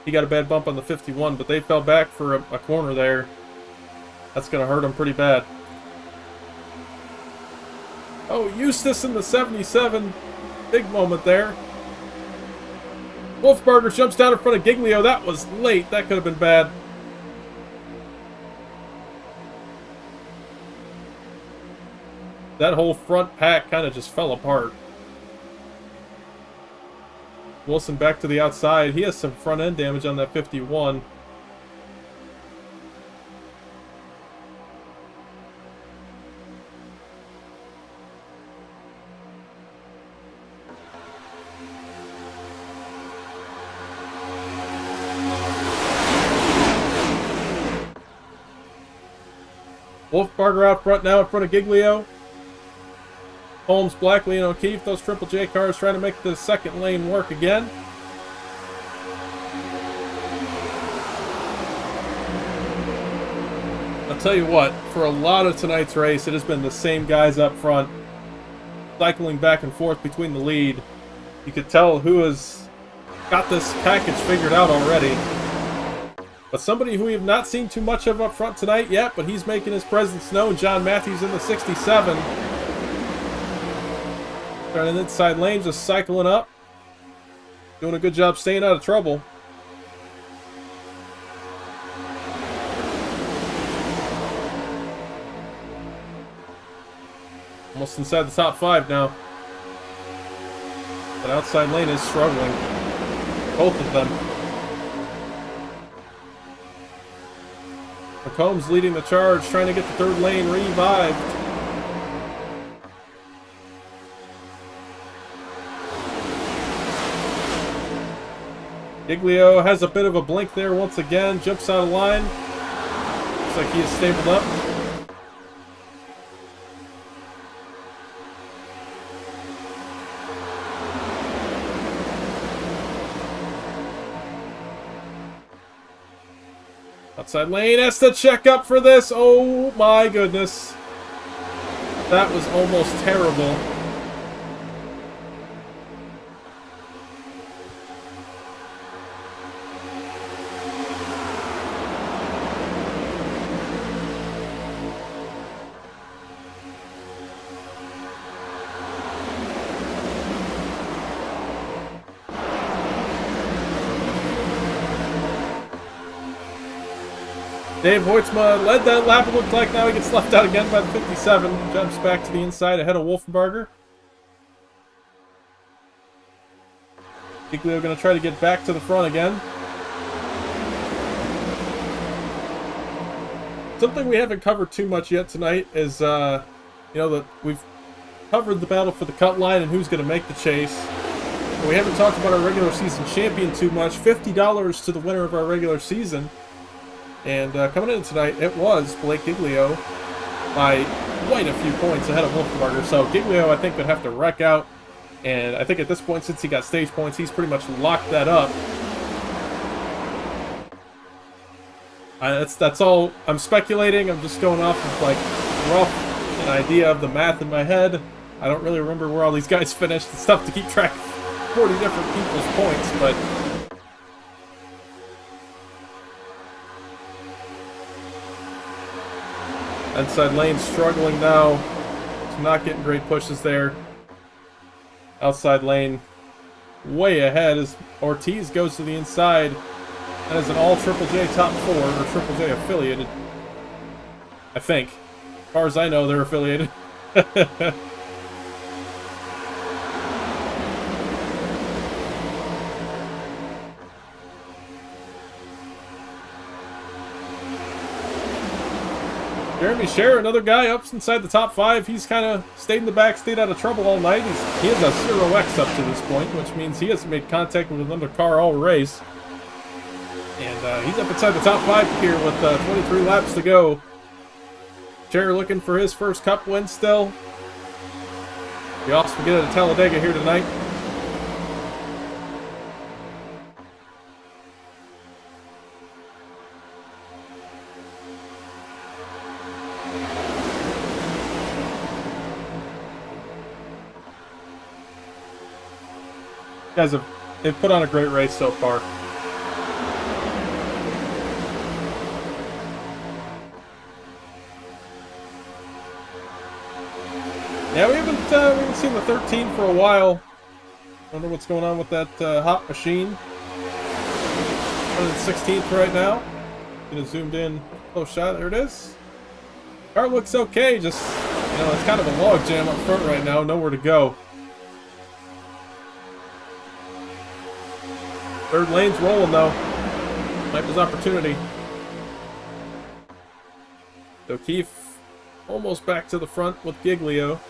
he got a bad bump on the 51, but they fell back for a corner there. That's going to hurt him pretty bad. Oh, Eustace in the 77. Big moment there. Wolfberger jumps down in front of Giglio. That was late. That could have been bad. That whole front pack kind of just fell apart. Wilson back to the outside. He has some front end damage on that 51. Wolfberger out front now in front of Giglio. Holmes, Blackley, and O'Keefe, those Triple J cars trying to make the second lane work again. I'll tell you what, for a lot of tonight's race, it has been the same guys up front, cycling back and forth between the lead. You could tell who has got this package figured out already. But somebody who we have not seen too much of up front tonight yet, but he's making his presence known, John Matthews in the 67. Trying an inside lane, just cycling up. Doing a good job staying out of trouble. Almost inside the top 5 now. That outside lane is struggling. Both of them. McCombs leading the charge, trying to get the third lane revived. Giglio has a bit of a blink there once again, jumps out of line. Looks like he is stabled up. Outside lane has to check up for this. Oh my goodness. That was almost terrible. Dave Hoytsma led that lap, it looked like. Now he gets left out again by the 57. Jumps back to the inside ahead of Wolfenbarger. Giglio going to try to get back to the front again. Something we haven't covered too much yet tonight is, that we've covered the battle for the cut line and who's going to make the chase. But we haven't talked about our regular season champion too much. $50 to the winner of our regular season. And coming in tonight, it was Blake Giglio by quite a few points ahead of Wolfenbarger. So Giglio, I think, would have to wreck out. And I think at this point, since he got stage points, he's pretty much locked that up. That's all. I'm speculating. I'm just going off of, like, an idea of the math in my head. I don't really remember where all these guys finished. It's tough to keep track of 40 different people's points, but... Inside lane struggling now. Not getting great pushes there. Outside lane way ahead as Ortiz goes to the inside. That is an all Triple J top 4 or Triple J affiliated. I think. As far as I know, they're affiliated. Jeremy Scher, another guy up inside the top 5. He's kind of stayed in the back, stayed out of trouble all night. He has a 0x up to this point, which means he hasn't made contact with another car all race. And he's up inside the top 5 here with 23 laps to go. Scher looking for his first Cup win still. We also get it at Talladega here tonight. Guys they've put on a great race so far. Yeah, we haven't seen the 13 for a while. Wonder what's going on with that hot machine. Running 16th right now. Get a zoomed in close shot. There it is. Car looks okay. Just it's kind of a log jam up front right now. Nowhere to go. Third lane's rolling though. Might his opportunity. O'Keefe almost back to the front with Giglio.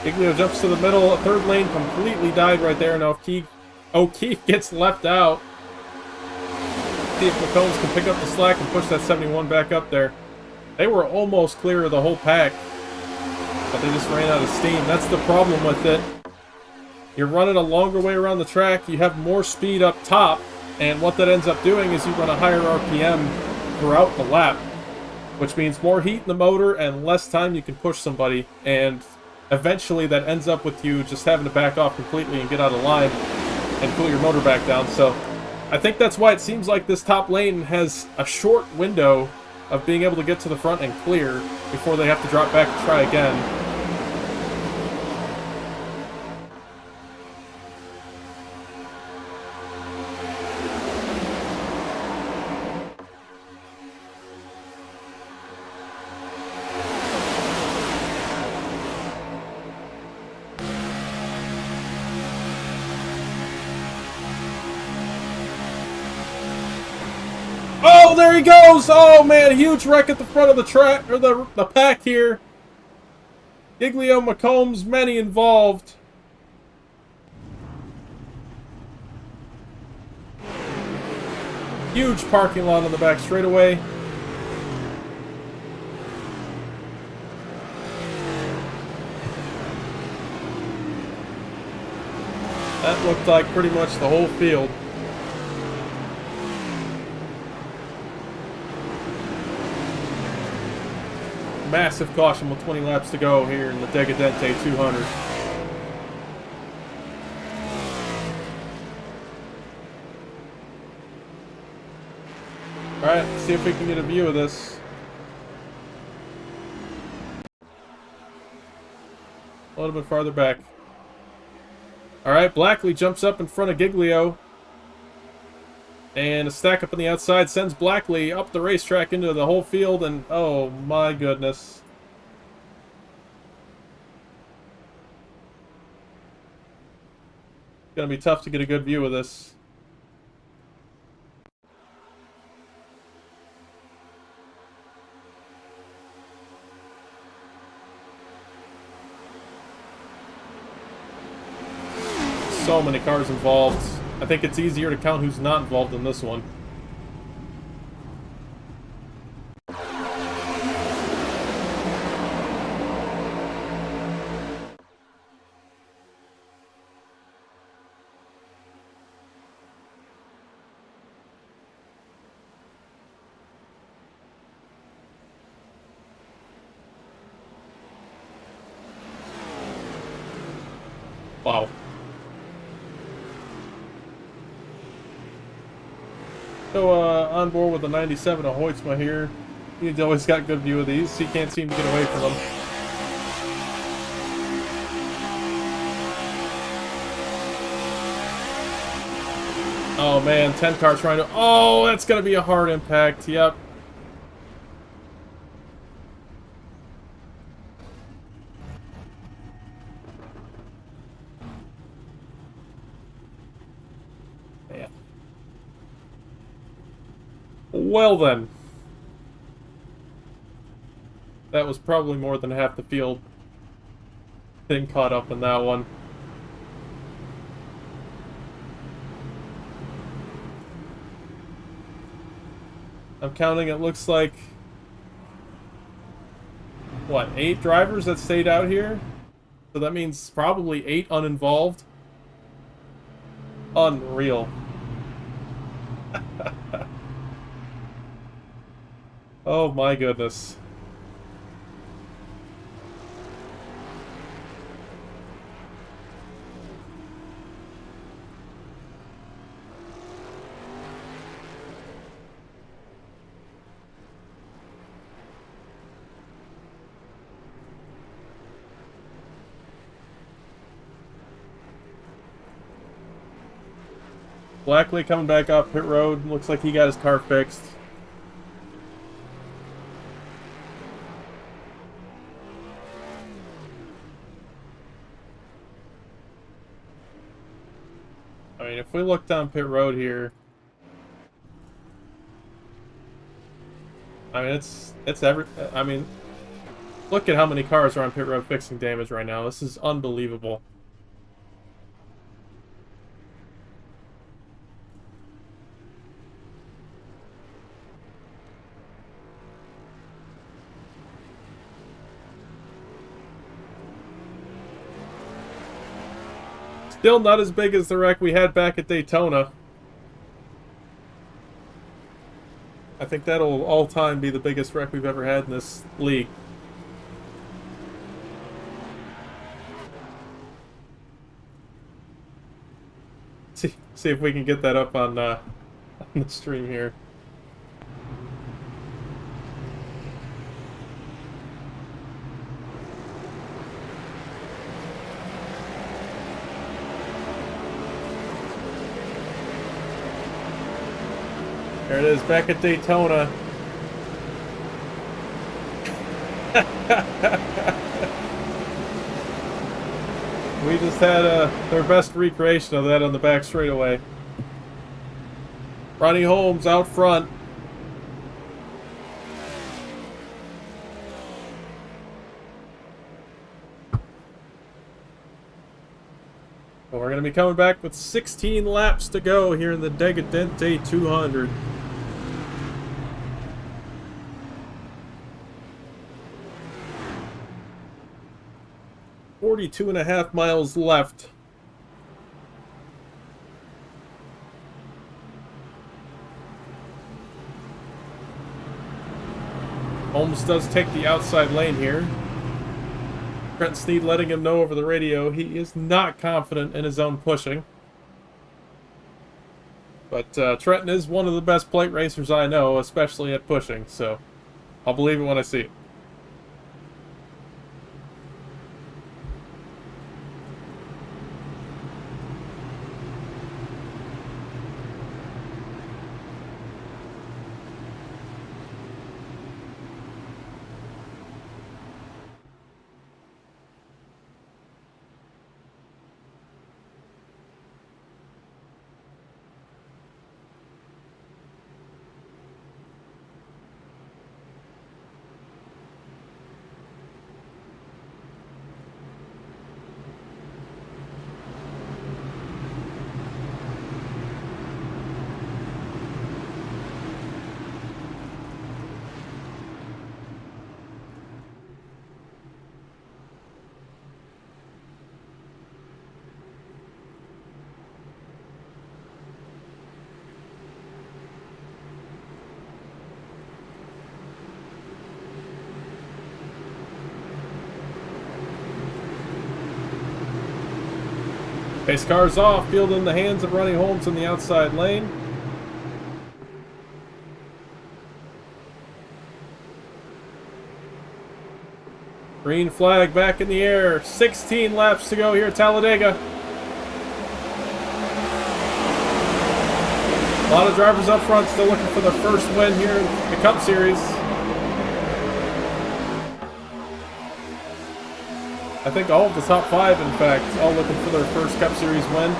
Giglio jumps to the middle. Third lane completely died right there. Now O'Keefe gets left out. See if McCombs can pick up the slack and push that 71 back up there. They were almost clear of the whole pack, but they just ran out of steam. That's the problem with it. You're running a longer way around the track. You have more speed up top, and what that ends up doing is you run a higher RPM throughout the lap, which means more heat in the motor and less time you can push somebody, and eventually that ends up with you just having to back off completely and get out of line and cool your motor back down. So I think that's why it seems like this top lane has a short window of being able to get to the front and clear before they have to drop back and try again. Oh, there he goes! Oh man, a huge wreck at the front of the track, or the pack here. Giglio, McCombs, many involved. Huge parking lot on the back straightaway. That looked like pretty much the whole field. Massive caution with 20 laps to go here in the Dega Dente 200. Alright, let's see if we can get a view of this. A little bit farther back. Alright, Blackley jumps up in front of Giglio. And a stack up on the outside sends Blackley up the racetrack into the whole field, and oh my goodness. It's gonna be tough to get a good view of this. So many cars involved. I think it's easier to count who's not involved in this one. Wow. So, on board with the 97 of Hoytsma here. He's always got good view of these. He can't seem to get away from them. Oh man, 10 car trying to... Oh, that's going to be a hard impact. Yep. Yeah. Well then. That was probably more than half the field getting caught up in that one. I'm counting, it looks like, what, 8 drivers that stayed out here? So that means probably 8 uninvolved. Unreal. Oh my goodness. Blackley coming back up pit road. Looks like he got his car fixed. I mean, if we look down pit road here, I mean, I mean, look at how many cars are on pit road fixing damage right now. This is unbelievable. Still not as big as the wreck we had back at Daytona. I think that'll all time be the biggest wreck we've ever had in this league. See if we can get that up on the stream here. There it is, back at Daytona. We just had their best recreation of that on the back straightaway. Ronnie Holmes out front. Well, we're going to be coming back with 16 laps to go here in the Dega Dente 200. .5 miles left. Holmes does take the outside lane here. Trent Sneed letting him know over the radio he is not confident in his own pushing. But Trenton is one of the best plate racers I know, especially at pushing, so I'll believe it when I see it. Pace car's off, field in the hands of Ronnie Holmes in the outside lane. Green flag back in the air. 16 laps to go here at Talladega. A lot of drivers up front still looking for their first win here in the Cup Series. I think all of the top 5, in fact, all looking for their first Cup Series win.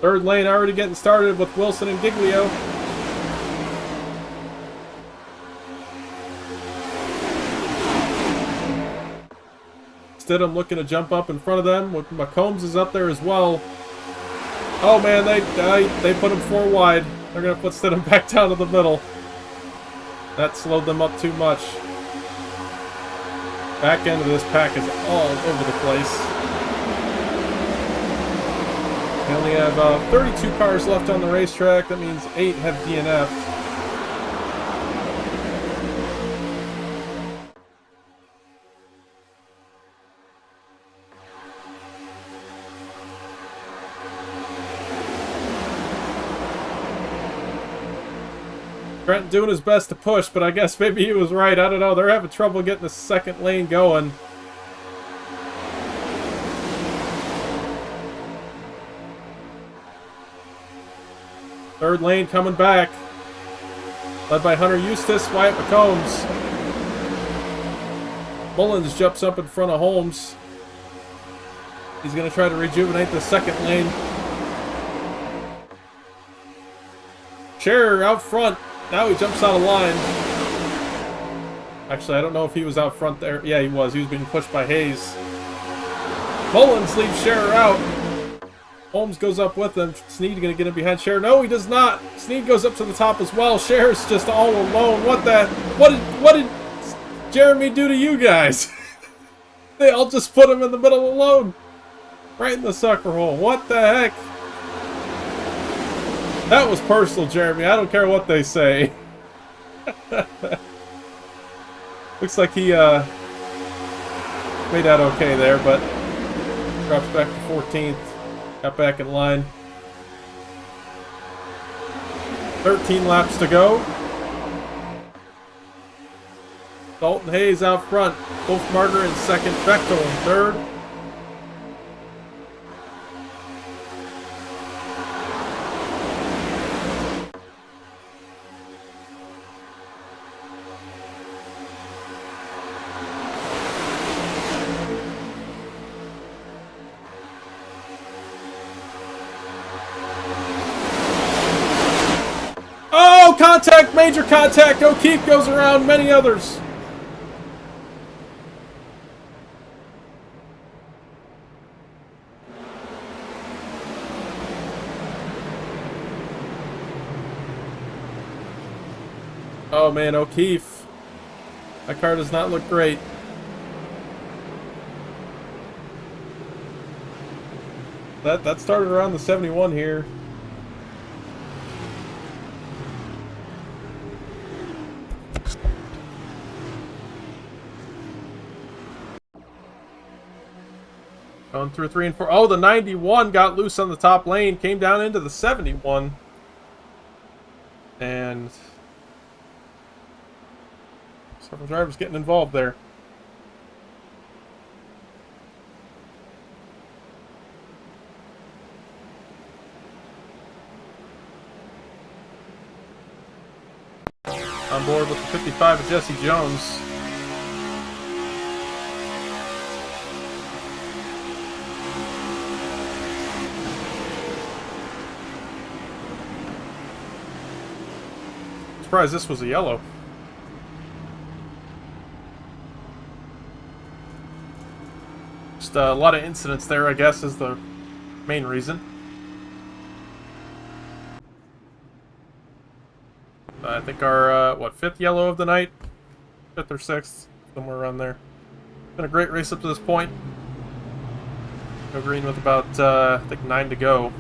Third lane already getting started with Wilson and Giglio. Stidham looking to jump up in front of them. McCombs is up there as well. Oh man, they put him 4 wide. They're going to put Stidham back down to the middle. That slowed them up too much. Back end of this pack is all over the place. We only have 32 cars left on the racetrack. That means 8 have DNF'd. Trent doing his best to push, but I guess maybe he was right. I don't know. They're having trouble getting the second lane going. Third lane coming back. Led by Hunter Eustace, Wyatt McCombs. Mullins jumps up in front of Holmes. He's going to try to rejuvenate the second lane. Scherer out front. Now he jumps out of line. Actually, I don't know if he was out front there. Yeah, he was. He was being pushed by Hayes. Mullins leaves Scherer out. Holmes goes up with him. Snead going to get him behind Scherer. No, he does not. Snead goes up to the top as well. Scherer's just all alone. What did Jeremy do to you guys? They all just put him in the middle alone. Right in the sucker hole. What the heck? That was personal, Jeremy. I don't care what they say. Looks like he made out okay there, but drops back to 14th. Got back in line. 13 laps to go. Dalton Hayes out front. Wolfmarger in second. Bechtel in third. Contact, major contact. O'Keefe goes around many others. Oh man, O'Keefe. That car does not look great. That started around the 71 here. Going through 3 and 4. Oh, the 91 got loose on the top lane. Came down into the 71. And several drivers getting involved there. On board with the 55 of Jesse Jones. Surprised this was a yellow. Just a lot of incidents there, I guess, is the main reason. I think our, what, 5th yellow of the night? 5th or 6th, somewhere around there. Been a great race up to this point. Go green with about, I think 9 to go.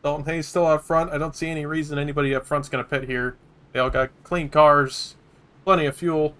Dalton Hayes still out front. I don't see any reason anybody up front's going to pit here. They all got clean cars, plenty of fuel.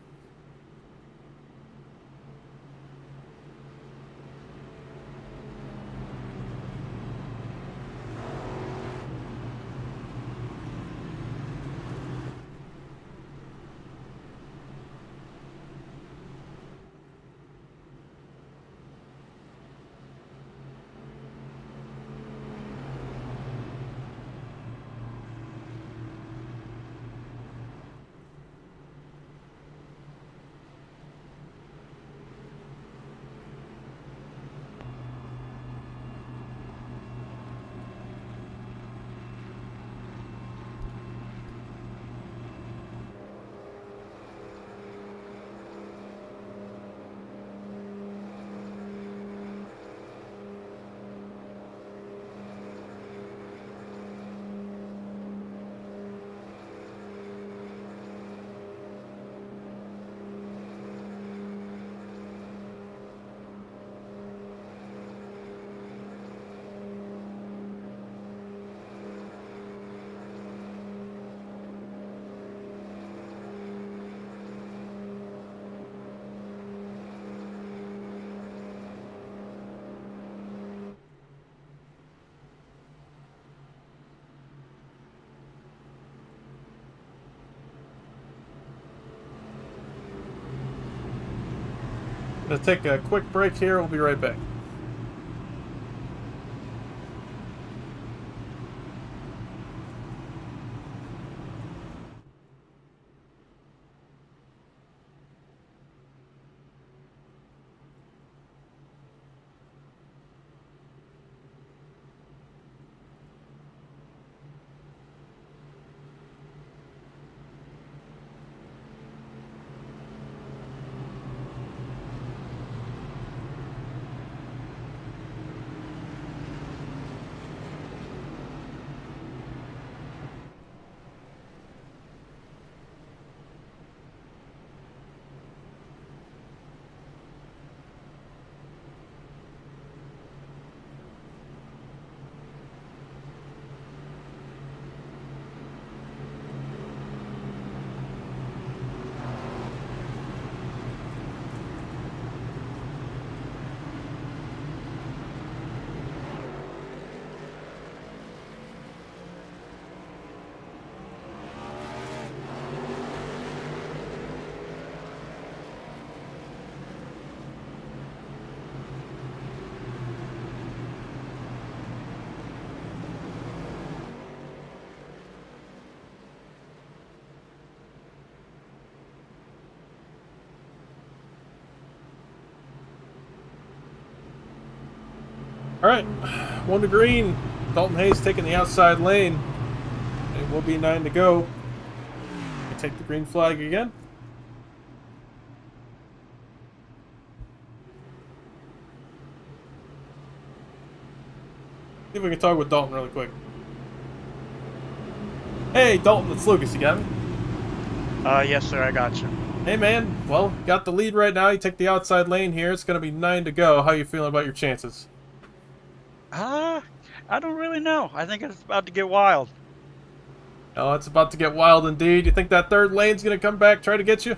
Gonna take a quick break here. We'll be right back. All right, 1 to green. Dalton Hayes taking the outside lane. It will be 9 to go. We take the green flag again. See if we can talk with Dalton really quick. Hey, Dalton, it's Lucas. You got me? Yes, sir, I got you. Hey, man. Well, got the lead right now. You take the outside lane here. It's going to be 9 to go. How you feeling about your chances? I don't really know. I think it's about to get wild. Oh, it's about to get wild indeed. You think that third lane's going to come back, try to get you?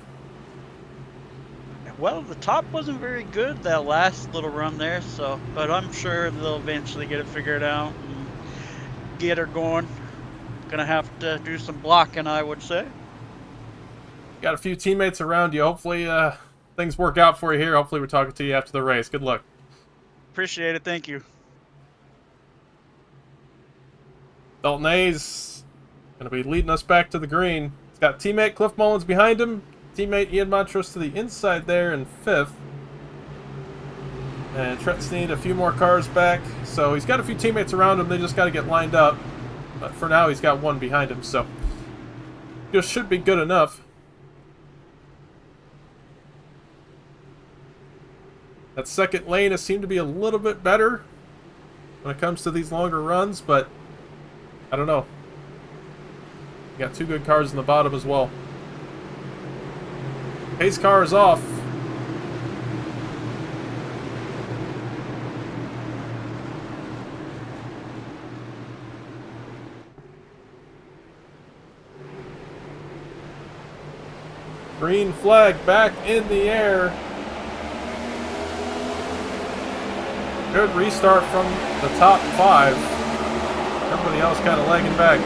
Well, the top wasn't very good that last little run there, so, but I'm sure they'll eventually get it figured out and get her going. Gonna have to do some blocking, I would say. Got a few teammates around you. Hopefully things work out for you here. Hopefully we're talking to you after the race. Good luck. Appreciate it, thank you. Dalton Hayes going to be leading us back to the green. He's got teammate Cliff Mullins behind him. Teammate Ian Montrose to the inside there in 5th. And Trent Sneed a few more cars back. So he's got a few teammates around him. They just got to get lined up. But for now, he's got one behind him. So just should be good enough. That second lane has seemed to be a little bit better when it comes to these longer runs, but I don't know. You got 2 good cars in the bottom as well. Pace car is off. Green flag back in the air. Good restart from the top 5. Everybody else kind of lagging back.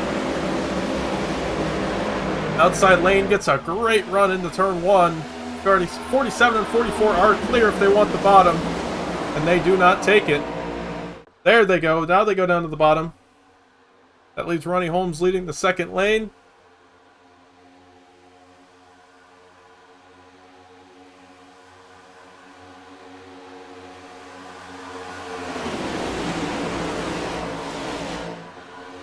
Outside lane gets a great run into turn 1. 47 and 44 are clear if they want the bottom, and they do not take it. There they go. Now they go down to the bottom. That leaves Ronnie Holmes leading the second lane.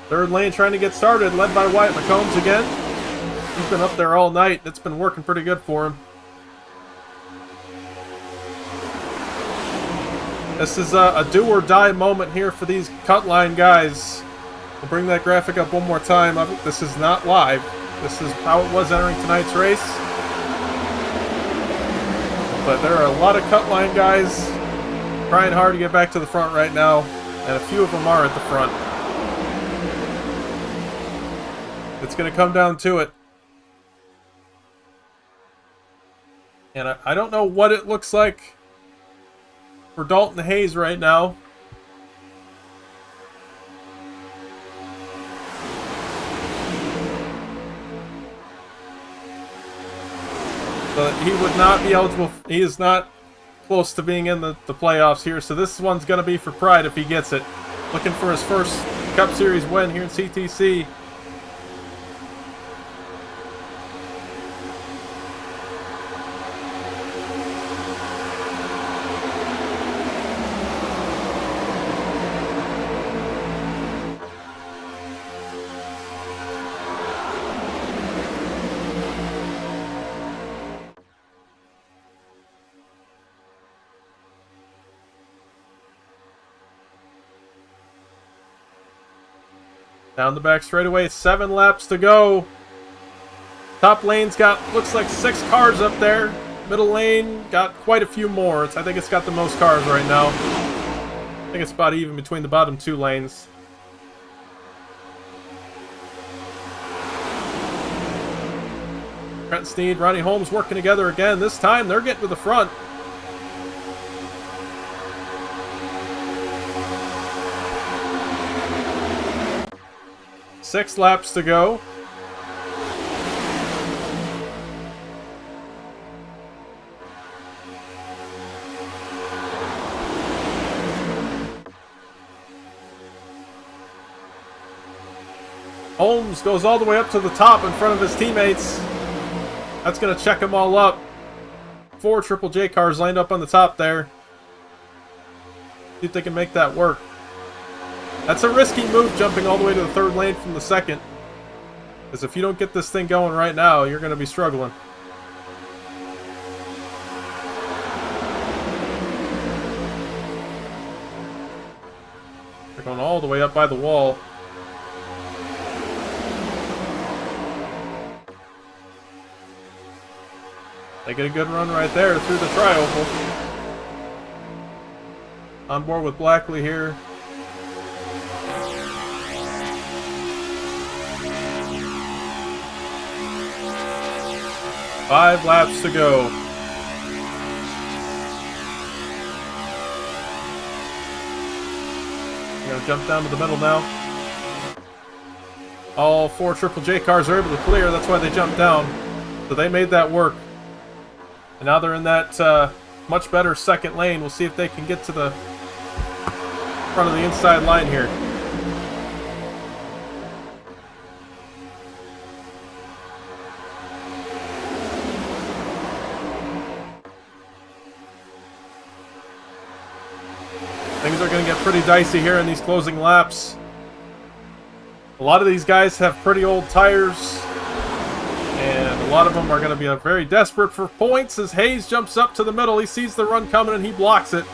Third lane trying to get started, led by Wyatt McCombs again. He's been up there all night. It's been working pretty good for him. This is a do-or-die moment here for these cut line guys. We'll bring that graphic up one more time. This is not live. This is how it was entering tonight's race. But there are a lot of cut line guys trying hard to get back to the front right now, and a few of them are at the front. It's going to come down to it. And I don't know what it looks like for Dalton Hayes right now. But he would not be eligible. He is not close to being in the playoffs here, so this one's going to be for pride if he gets it. Looking for his first Cup Series win here in CTC. Down the back straightaway, 7 laps to go. Top lane's got, looks like 6 cars up there. Middle lane got quite a few more. I think it's got the most cars right now. I think it's about even between the bottom 2 lanes. Trent Sneed, Ronnie Holmes working together again. This time they're getting to the front. Six laps to go. Holmes goes all the way up to the top in front of his teammates. That's going to check them all up. 4 Triple J cars lined up on the top there. See if they can make that work. That's a risky move, jumping all the way to the 3rd lane from the 2nd. Because if you don't get this thing going right now, you're going to be struggling. They're going all the way up by the wall. They get a good run right there through the tri-oval. On board with Blackley here. 5 laps to go. We're going to jump down to the middle now. All 4 Triple J cars are able to clear. That's why they jumped down. So they made that work. And now they're in that much better 2nd lane. We'll see if they can get to the front of the inside line here. Things are going to get pretty dicey here in these closing laps. A lot of these guys have pretty old tires, and a lot of them are going to be very desperate for points as Hayes jumps up to the middle. He sees the run coming and he blocks it.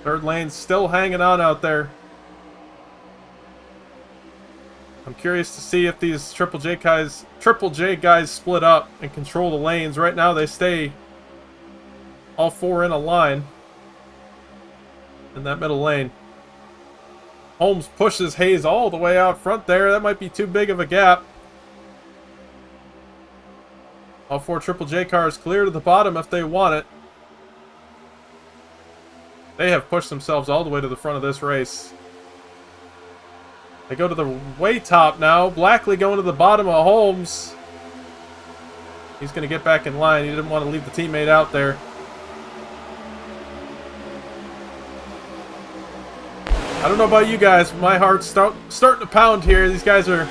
Third lane's still hanging on out there. I'm curious to see if these Triple J guys split up and control the lanes. Right now they stay all 4 in a line in that middle lane. Holmes pushes Hayes all the way out front there. That might be too big of a gap. All 4 Triple J cars clear to the bottom if they want it. They have pushed themselves all the way to the front of this race. They go to the way top now. Blackley going to the bottom of Holmes. He's going to get back in line. He didn't want to leave the teammate out there. I don't know about you guys, but my heart's starting to pound here. These guys are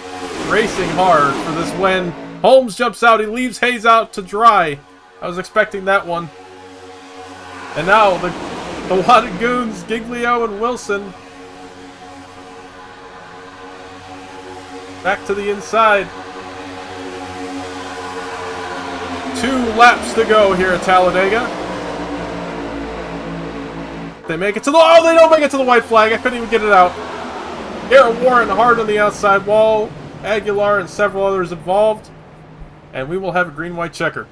racing hard for this win. Holmes jumps out. He leaves Hayes out to dry. I was expecting that one. And now the Wanted Goons, Giglio and Wilson, back to the inside. 2 laps to go here at Talladega. They make it to the... Oh, they don't make it to the white flag. I couldn't even get it out. Garrett Warren hard on the outside wall. Aguilar and several others involved. And we will have a green-white checker.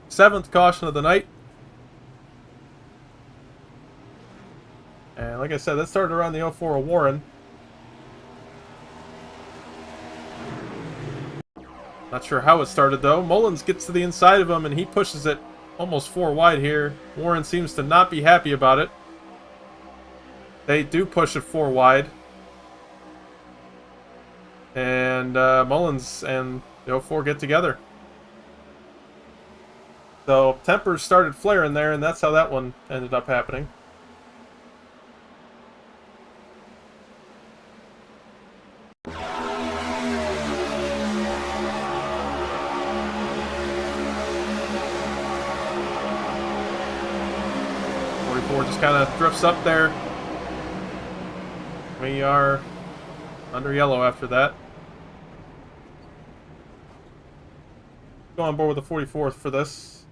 7th caution of the night. And like I said, that started around the 04 of Warren. Not sure how it started though. Mullins gets to the inside of him and he pushes it almost 4 wide here. Warren seems to not be happy about it. They do push it 4 wide. And Mullins and the 04 get together. So tempers started flaring there, and that's how that one ended up happening. Just kind of drifts up there. We are under yellow after that. Go on board with the 44th for this.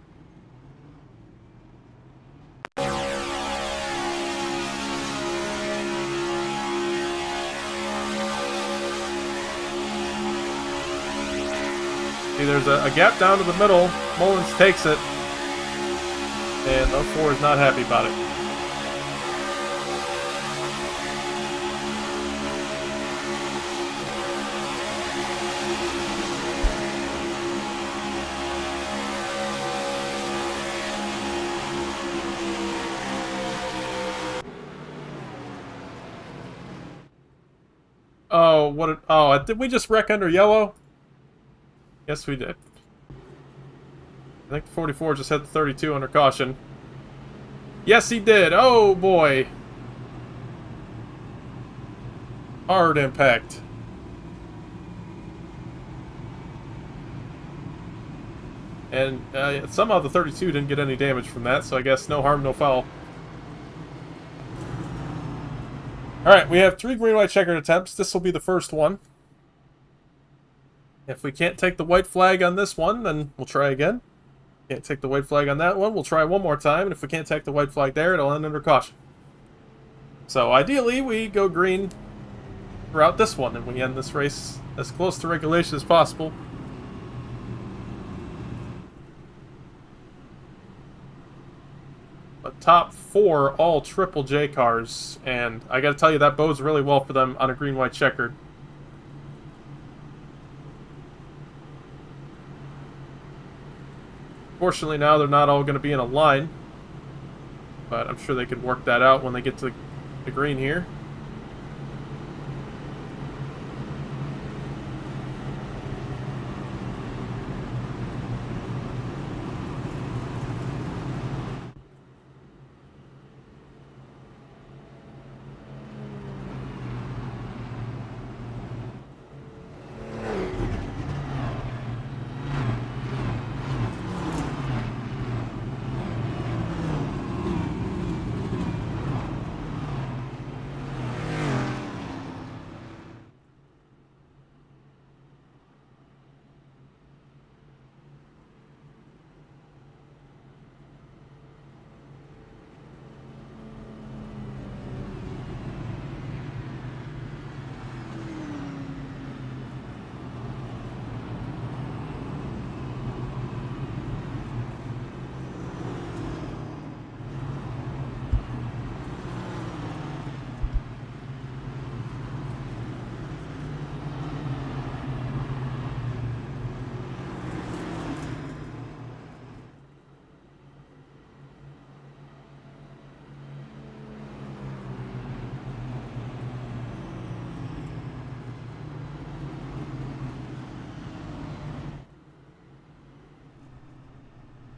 See, there's a gap down to the middle. Mullins takes it. And 04 is not happy about it. Oh, what? Oh, did we just wreck under yellow? Yes, we did. I think the 44 just hit the 32 under caution. Yes, he did. Oh, boy. Hard impact. And somehow the 32 didn't get any damage from that, so I guess no harm, no foul. Alright, we have 3 green-white checkered attempts. This will be the first one. If we can't take the white flag on this one, then we'll try again. Can't take the white flag on that one, we'll try one more time. And if we can't take the white flag there, it'll end under caution. So ideally, we go green throughout this one, and we end this race as close to regulation as possible. But top 4 all Triple J cars, and I gotta tell you, that bodes really well for them on a green-white checkered. Fortunately, now they're not all going to be in a line, but I'm sure they could work that out when they get to the green here.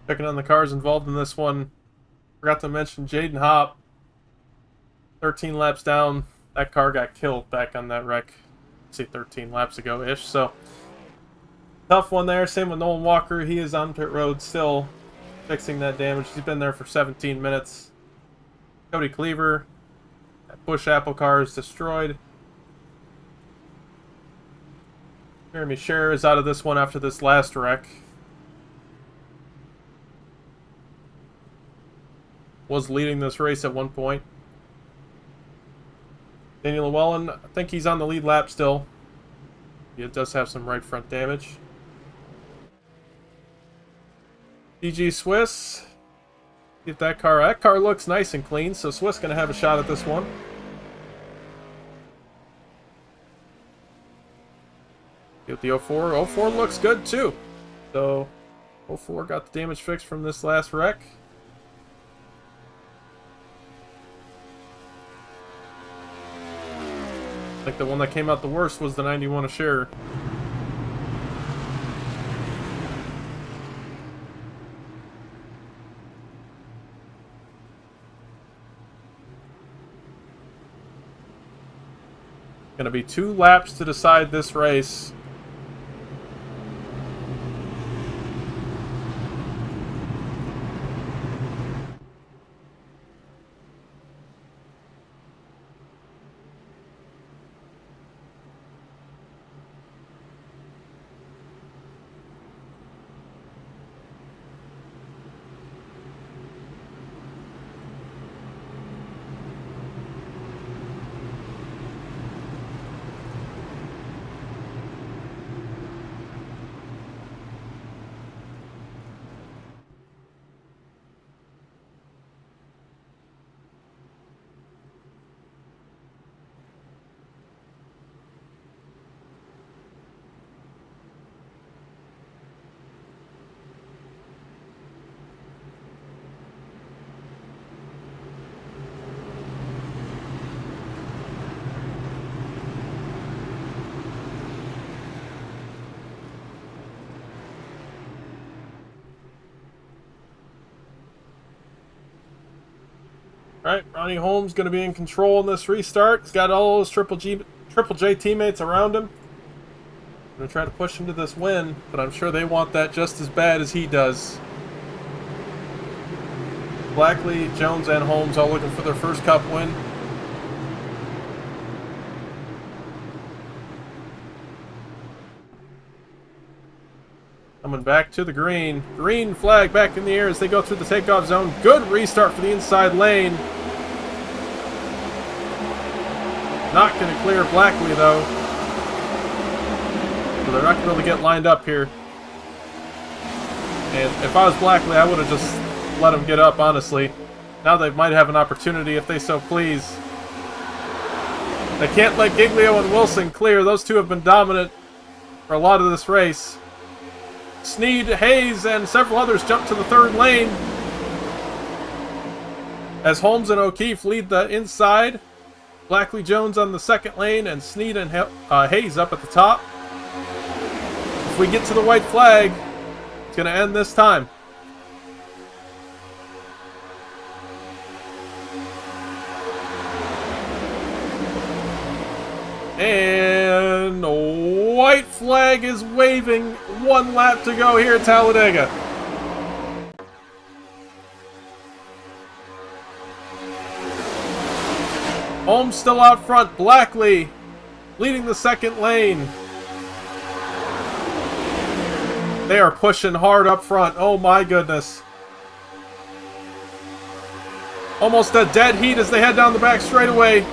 Checking on the cars involved in this one. Forgot to mention Jaden Hopp. 13 laps down. That car got killed back on that wreck. Let's see, 13 laps ago-ish. So, tough one there. Same with Nolan Walker. He is on pit road still fixing that damage. He's been there for 17 minutes. Cody Cleaver. That Bush Apple car is destroyed. Jeremy Scherer is out of this one after this last wreck. Was leading this race at one point. Daniel Llewellyn, I think he's on the lead lap still. He does have some right front damage. DG Swiss. Get that car. That car looks nice and clean, so Swiss going to have a shot at this one. Get the 04. 04 looks good too. So 04 got the damage fixed from this last wreck. think the one that came out the worst was the 91 a share. Gonna be 2 laps to decide this race. Alright, Ronnie Holmes going to be in control in this restart. He's got all his Triple J teammates around him. Going to try to push him to this win, but I'm sure they want that just as bad as he does. Blackley, Jones, and Holmes all looking for their first Cup win. Coming back to the green. Green flag back in the air as they go through the takeoff zone. Good restart for the inside lane. Not going to clear Blackley, though. So they're not going to be able to get lined up here. And if I was Blackley, I would have just let them get up, honestly. Now they might have an opportunity if they so please. They can't let Giglio and Wilson clear. Those two have been dominant for a lot of this race. Sneed, Hayes, and several others jump to the third lane. As Holmes and O'Keefe lead the inside. Blackley, Jones on the second lane, and Sneed and Hayes up at the top. If we get to the white flag, it's going to end this time. And white flag is waving. 1 lap to go here at Talladega. Holmes still out front. Blackley leading the second lane. They are pushing hard up front. Oh my goodness. Almost a dead heat as they head down the back straightaway.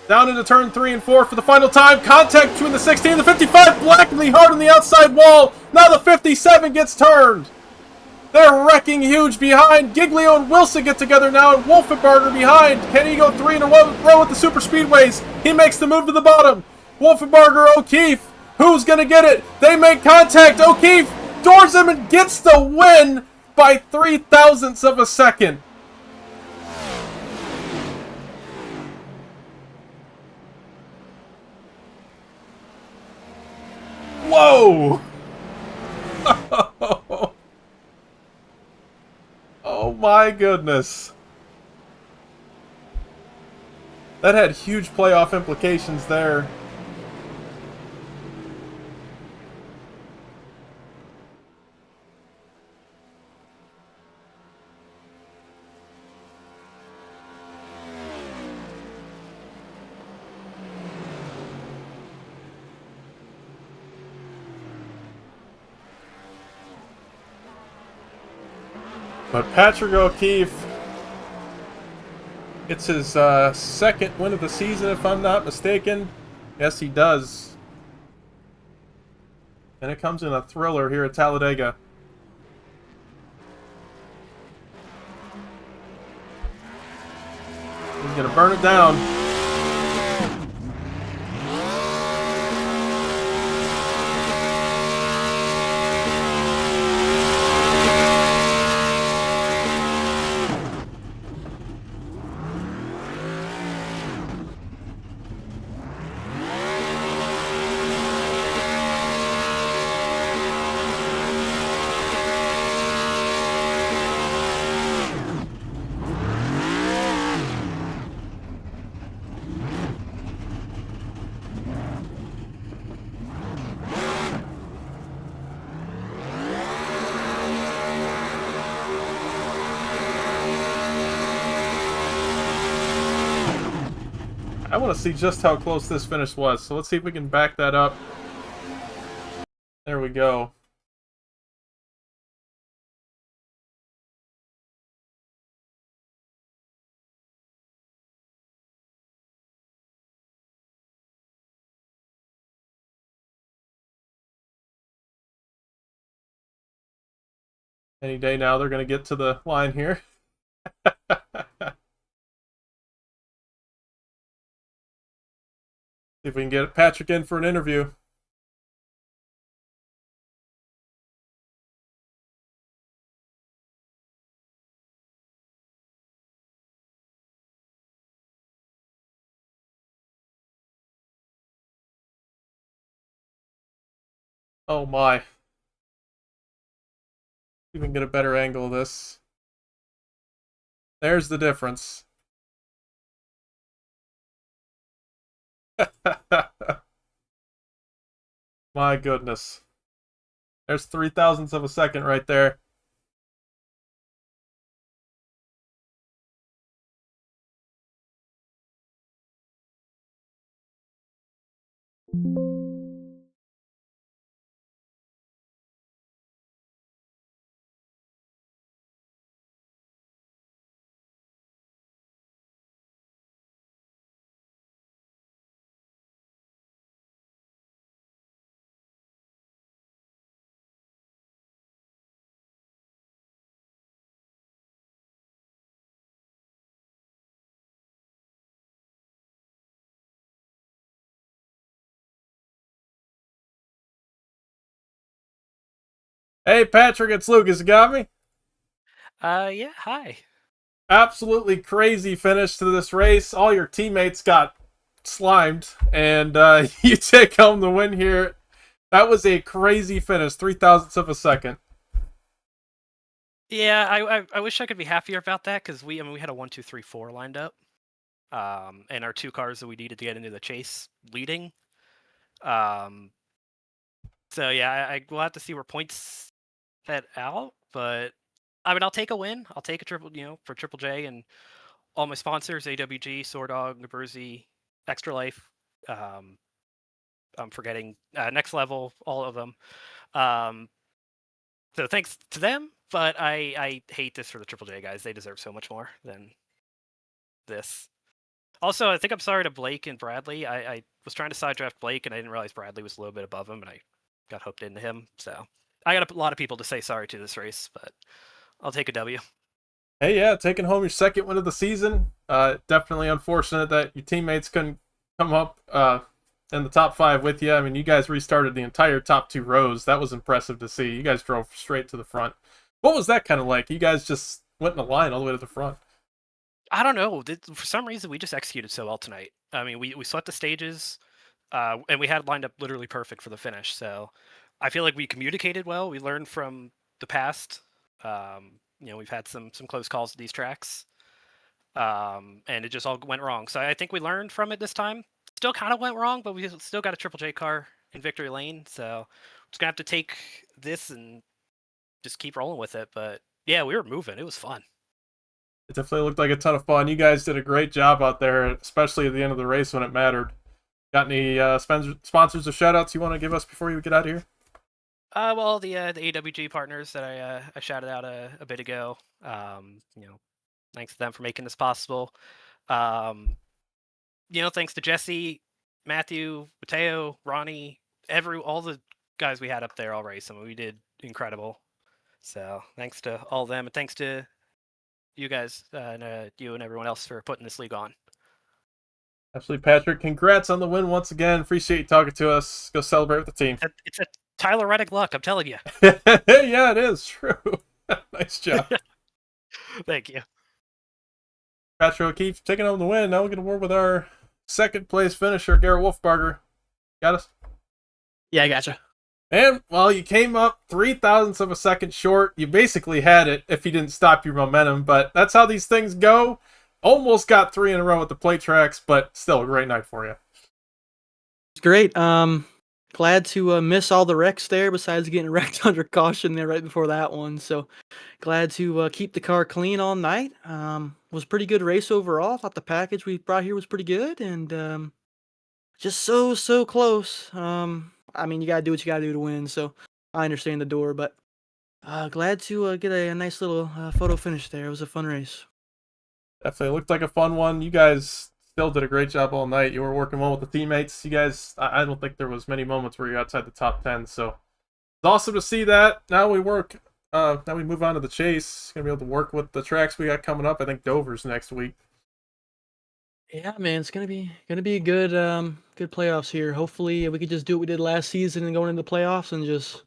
Down into turn 3 and 4 for the final time. Contact between the 60 and the 55. Blackley hard on the outside wall. Now the 57 gets turned. They're wrecking huge behind. Giglio and Wilson get together now, and Wolfenbarger behind. Can he go 3 in a row with the super speedways? He makes the move to the bottom. Wolfenbarger, O'Keefe. Who's going to get it? They make contact. O'Keefe doors him and gets the win by 0.003 of a second. Whoa! Oh my goodness. That had huge playoff implications there. But Patrick O'Keefe, it's his second win of the season, if I'm not mistaken. Yes, he does. And it comes in a thriller here at Talladega. He's going to burn it down. I want to see just how close this finish was. So let's see if we can back that up. There we go. Any day now, they're going to get to the line here. See if we can get Patrick in for an interview. Oh my. See if we can get a better angle of this. There's the difference. My goodness. There's 0.003 of a second right there. Hey Patrick, it's Lucas. You got me? Yeah, hi. Absolutely crazy finish to this race. All your teammates got slimed, and you take home the win here. That was a crazy finish, 0.003 of a second. Yeah, I wish I could be happier about that because we had a 1, 2, 3, 4 lined up, and our 2 cars that we needed to get into the chase leading. So yeah, we'll have to see where points head out, but I mean, I'll take a win. I'll take a triple, for Triple J and all my sponsors: AWG, Swordog, Naburzi, Extra Life. I'm forgetting Next Level, all of them. So thanks to them, but I hate this for the Triple J guys. They deserve so much more than this. Also, I think I'm sorry to Blake and Bradley. I was trying to side draft Blake, and I didn't realize Bradley was a little bit above him, and I got hooked into him. So I got a lot of people to say sorry to this race, but I'll take a W. Hey, yeah, taking home your second win of the season. Definitely unfortunate that your teammates couldn't come up in the top 5 with you. I mean, you guys restarted the entire top 2 rows. That was impressive to see. You guys drove straight to the front. What was that kind of like? You guys just went in a line all the way to the front. I don't know. For some reason, we just executed so well tonight. I mean, we swept the stages, and we had lined up literally perfect for the finish. So I feel like we communicated well. We learned from the past. We've had some close calls to these tracks, and it just all went wrong. So I think we learned from it this time. Still kind of went wrong, but we still got a Triple J car in victory lane. So just gonna have to take this and just keep rolling with it. But yeah, we were moving. It was fun. It definitely looked like a ton of fun. You guys did a great job out there, especially at the end of the race when it mattered. Got any sponsors or shout-outs you want to give us before you get out of here? Well, the AWG partners that I shouted out a bit ago. Thanks to them for making this possible. Thanks to Jesse, Matthew, Mateo, Ronnie, all the guys we had up there all race. I mean, we did incredible. So thanks to all of them, and thanks to you guys and you and everyone else for putting this league on. Absolutely, Patrick. Congrats on the win once again. Appreciate you talking to us. Go celebrate with the team. It's a Tyler Reddick luck, I'm telling you. Yeah, it is true. Nice job. Thank you. Patrick O'Keefe taking home the win. Now we're going to work with our second place finisher, Garrett Wolfbarger. Got us? Yeah, I gotcha. And, well, you came up 0.003 of a second short. You basically had it if you didn't stop your momentum, but that's how these things go. Almost got 3 in a row at the plate tracks, but still a great night for you. It's great. glad to miss all the wrecks there besides getting wrecked under caution there right before that one. So glad to keep the car clean all night. Was a pretty good race overall. Thought the package we brought here was pretty good, and just so close. I mean, you gotta do what you gotta do to win. So I understand the door, but glad to get a nice little photo finish there. It was a fun race. Definitely looked like a fun one. You guys still did a great job all night. You were working well with the teammates. You guys, I don't think there was many moments where you're outside the top 10. So it's awesome to see that. Now we work. Now we move on to the chase. Gonna be able to work with the tracks we got coming up. I think Dover's next week. Yeah, man, it's gonna be a good good playoffs here. Hopefully, we could just do what we did last season and going into the playoffs and just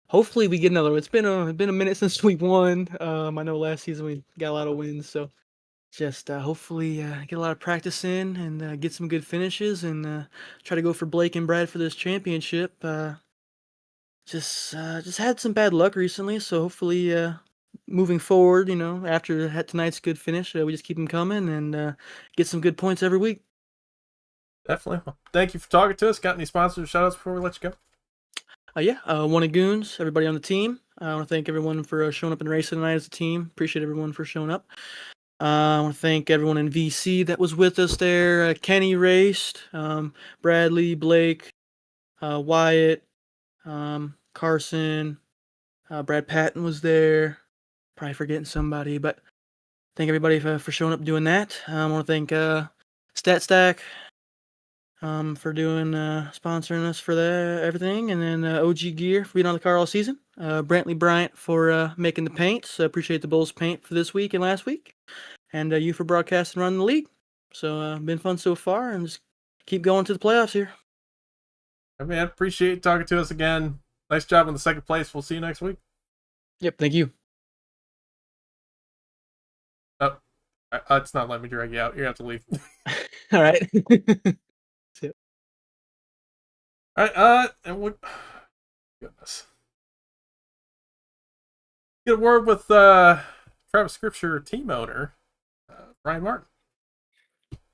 hopefully we get another one. It's been a minute since we won. I know last season we got a lot of wins, so just hopefully get a lot of practice in and get some good finishes and try to go for Blake and Brad for this championship. Just had some bad luck recently, so hopefully moving forward, after tonight's good finish, we just keep them coming and get some good points every week. Definitely. Well, thank you for talking to us. Got any sponsors or shout outs before we let you go? One of Goons, everybody on the team. I want to thank everyone for showing up and racing tonight as a team. Appreciate everyone for showing up. I want to thank everyone in VC that was with us there. Kenny raced, Bradley, Blake, Wyatt, Carson, Brad Patton was there. Probably forgetting somebody, but thank everybody for showing up and doing that. I want to thank StatStack for doing sponsoring us for everything, and then OG Gear for being on the car all season. Brantley Bryant for making the paints. Appreciate the Bulls paint for this week and last week, and you for broadcasting and running the league. So been fun so far, and just keep going to the playoffs here. I mean, I appreciate you talking to us again. Nice job in the second place. We'll see you next week. Yep, thank you. Oh, it's not letting me drag you out. You have to leave. All right. All right, and what? Goodness. Get a word with Travis Scripture team owner, Brian Martin.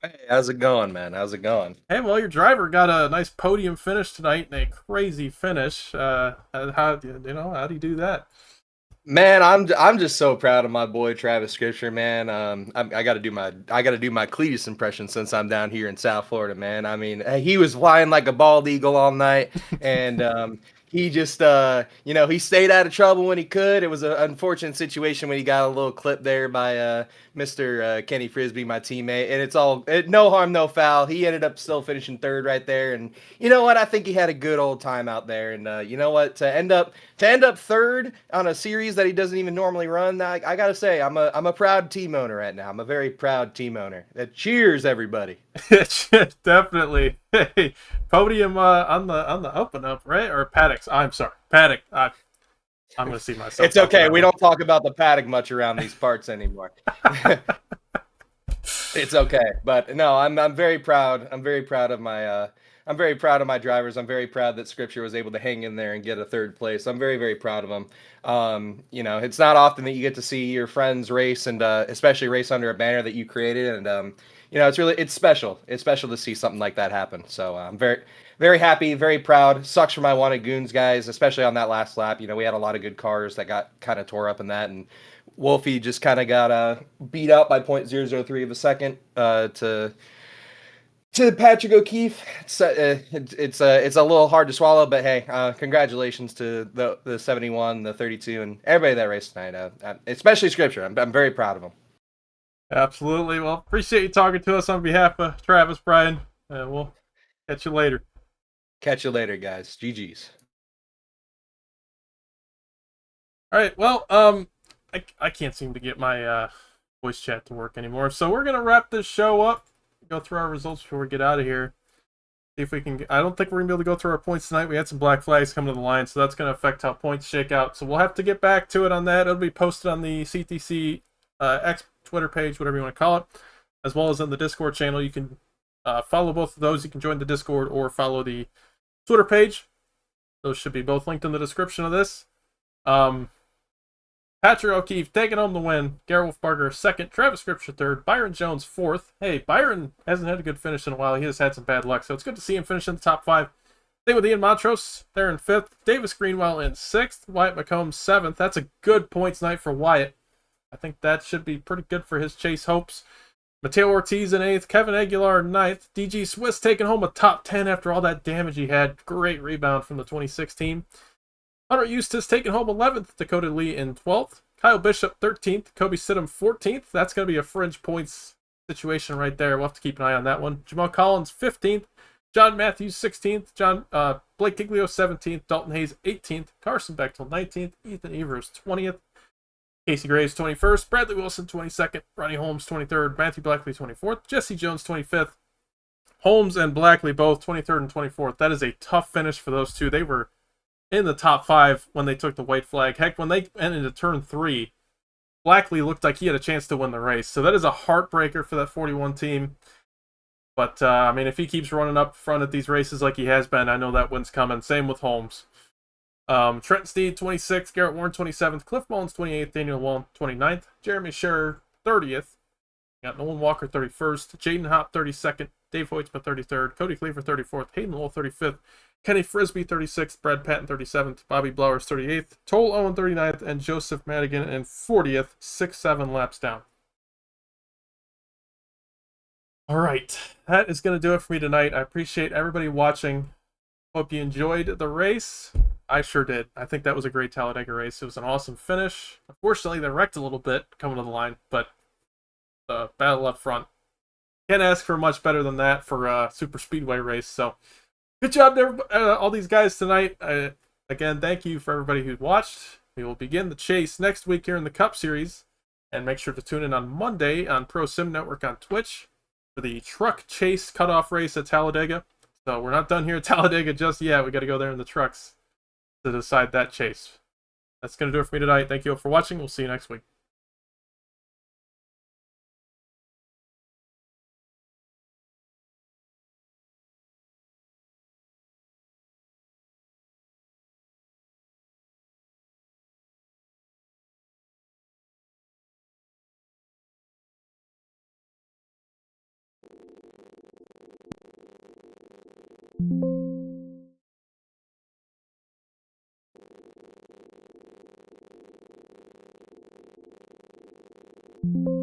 Hey, how's it going, man? How's it going? Hey, well, your driver got a nice podium finish tonight and a crazy finish. How do you do that? Man, I'm just so proud of my boy Travis Scripture, man. I got to do my Cletus impression since I'm down here in South Florida, man. I mean, he was flying like a bald eagle all night, and he just he stayed out of trouble when he could. It was an unfortunate situation when he got a little clip there by Mr. Kenny Frisbee, my teammate, and it's no harm, no foul. He ended up still finishing third right there, and you know what? I think he had a good old time out there, and you know what? To end up third on a series that he doesn't even normally run, I gotta say, I'm a proud team owner right now. I'm a very proud team owner. Cheers, everybody. Definitely. Hey, podium on the up and up, right? Or Paddocks? I'm sorry, Paddock. I'm going to see myself. It's okay. We don't talk about the paddock much around these parts anymore. It's okay, but no, I'm very proud. I'm very proud of my drivers. I'm very proud that Scripture was able to hang in there and get a third place. I'm very, very proud of him. It's not often that you get to see your friends race and especially race under a banner that you created. And it's special. It's special to see something like that happen. So I'm very, very happy, very proud. Sucks for my wanted Goons guys, especially on that last lap. We had a lot of good cars that got kind of tore up in that, and Wolfie just kind of got beat up by 0.003 of a second to Patrick O'Keefe. It's a little hard to swallow, but hey, congratulations to the 71, the 32, and everybody that raced tonight. Especially Scripture. I'm very proud of him. Absolutely. Well, appreciate you talking to us on behalf of Travis, Brian. We'll catch you later. Catch you later, guys. GG's. All right. Well, I can't seem to get my voice chat to work anymore, so we're gonna wrap this show up. Go through our results before we get out of here. See if we can. I don't think we're gonna be able to go through our points tonight. We had some black flags coming to the line, so that's gonna affect how points shake out. So we'll have to get back to it on that. It'll be posted on the CTC X Twitter page, whatever you want to call it, as well as on the Discord channel. You can follow both of those. You can join the Discord or follow the Twitter page. Those should be both linked in the description of this. Patrick O'Keefe taking home the win. Gareth Wolfbarger second. Travis Scripture third. Byron Jones fourth. Hey, Byron hasn't had a good finish in a while. He has had some bad luck, so it's good to see him finish in the top 5. Same with Ian Montrose. They're in 5th. Davis Greenwell in 6th. Wyatt McComb 7th. That's a good points night for Wyatt. I think that should be pretty good for his chase hopes. Mateo Ortiz in 8th. Kevin Aguilar in 9th. DG Swiss taking home a top 10 after all that damage he had. Great rebound from the 2016. Hunter Eustace taking home 11th. Dakota Lee in 12th. Kyle Bishop 13th. Kobe Sidham 14th. That's going to be a fringe points situation right there. We'll have to keep an eye on that one. Jamal Collins 15th. John Matthews 16th. Blake Giglio 17th. Dalton Hayes 18th. Carson Bechtel 19th. Ethan Evers 20th. Casey Graves 21st. Bradley Wilson 22nd. Ronnie Holmes 23rd. Matthew Blackley 24th. Jesse Jones 25th. Holmes and Blackley both 23rd and 24th. That is a tough finish for those two. They were in the top 5 when they took the white flag. Heck, when they went into turn 3, Blackley looked like he had a chance to win the race. So that is a heartbreaker for that 41 team. But, I mean, if he keeps running up front at these races like he has been, I know that win's coming. Same with Holmes. Trent Steed, 26th. Garrett Warren, 27th. Cliff Mullins, 28th. Daniel Wall, 29th. Jeremy Scherer, 30th. Got Nolan Walker, 31st. Jaden Hopp, 32nd. Dave Hoytsma, 33rd. Cody Cleaver, 34th. Hayden Lowell, 35th. Kenny Frisbee, 36th. Brad Patton, 37th. Bobby Blowers, 38th. Toll Owen, 39th. And Joseph Madigan in 40th. 6-7 laps down. All right. That is going to do it for me tonight. I appreciate everybody watching. Hope you enjoyed the race. I sure did. I think that was a great Talladega race. It was an awesome finish. Unfortunately, they wrecked a little bit coming to the line, but the battle up front. Can't ask for much better than that for a super speedway race. So good job to all these guys tonight. Again, thank you for everybody who watched. We will begin the chase next week here in the Cup Series. And make sure to tune in on Monday on Pro Sim Network on Twitch for the truck chase cutoff race at Talladega. So we're not done here at Talladega just yet. We got to go there in the trucks to decide that chase. That's going to do it for me tonight. Thank you all for watching. We'll see you next week. you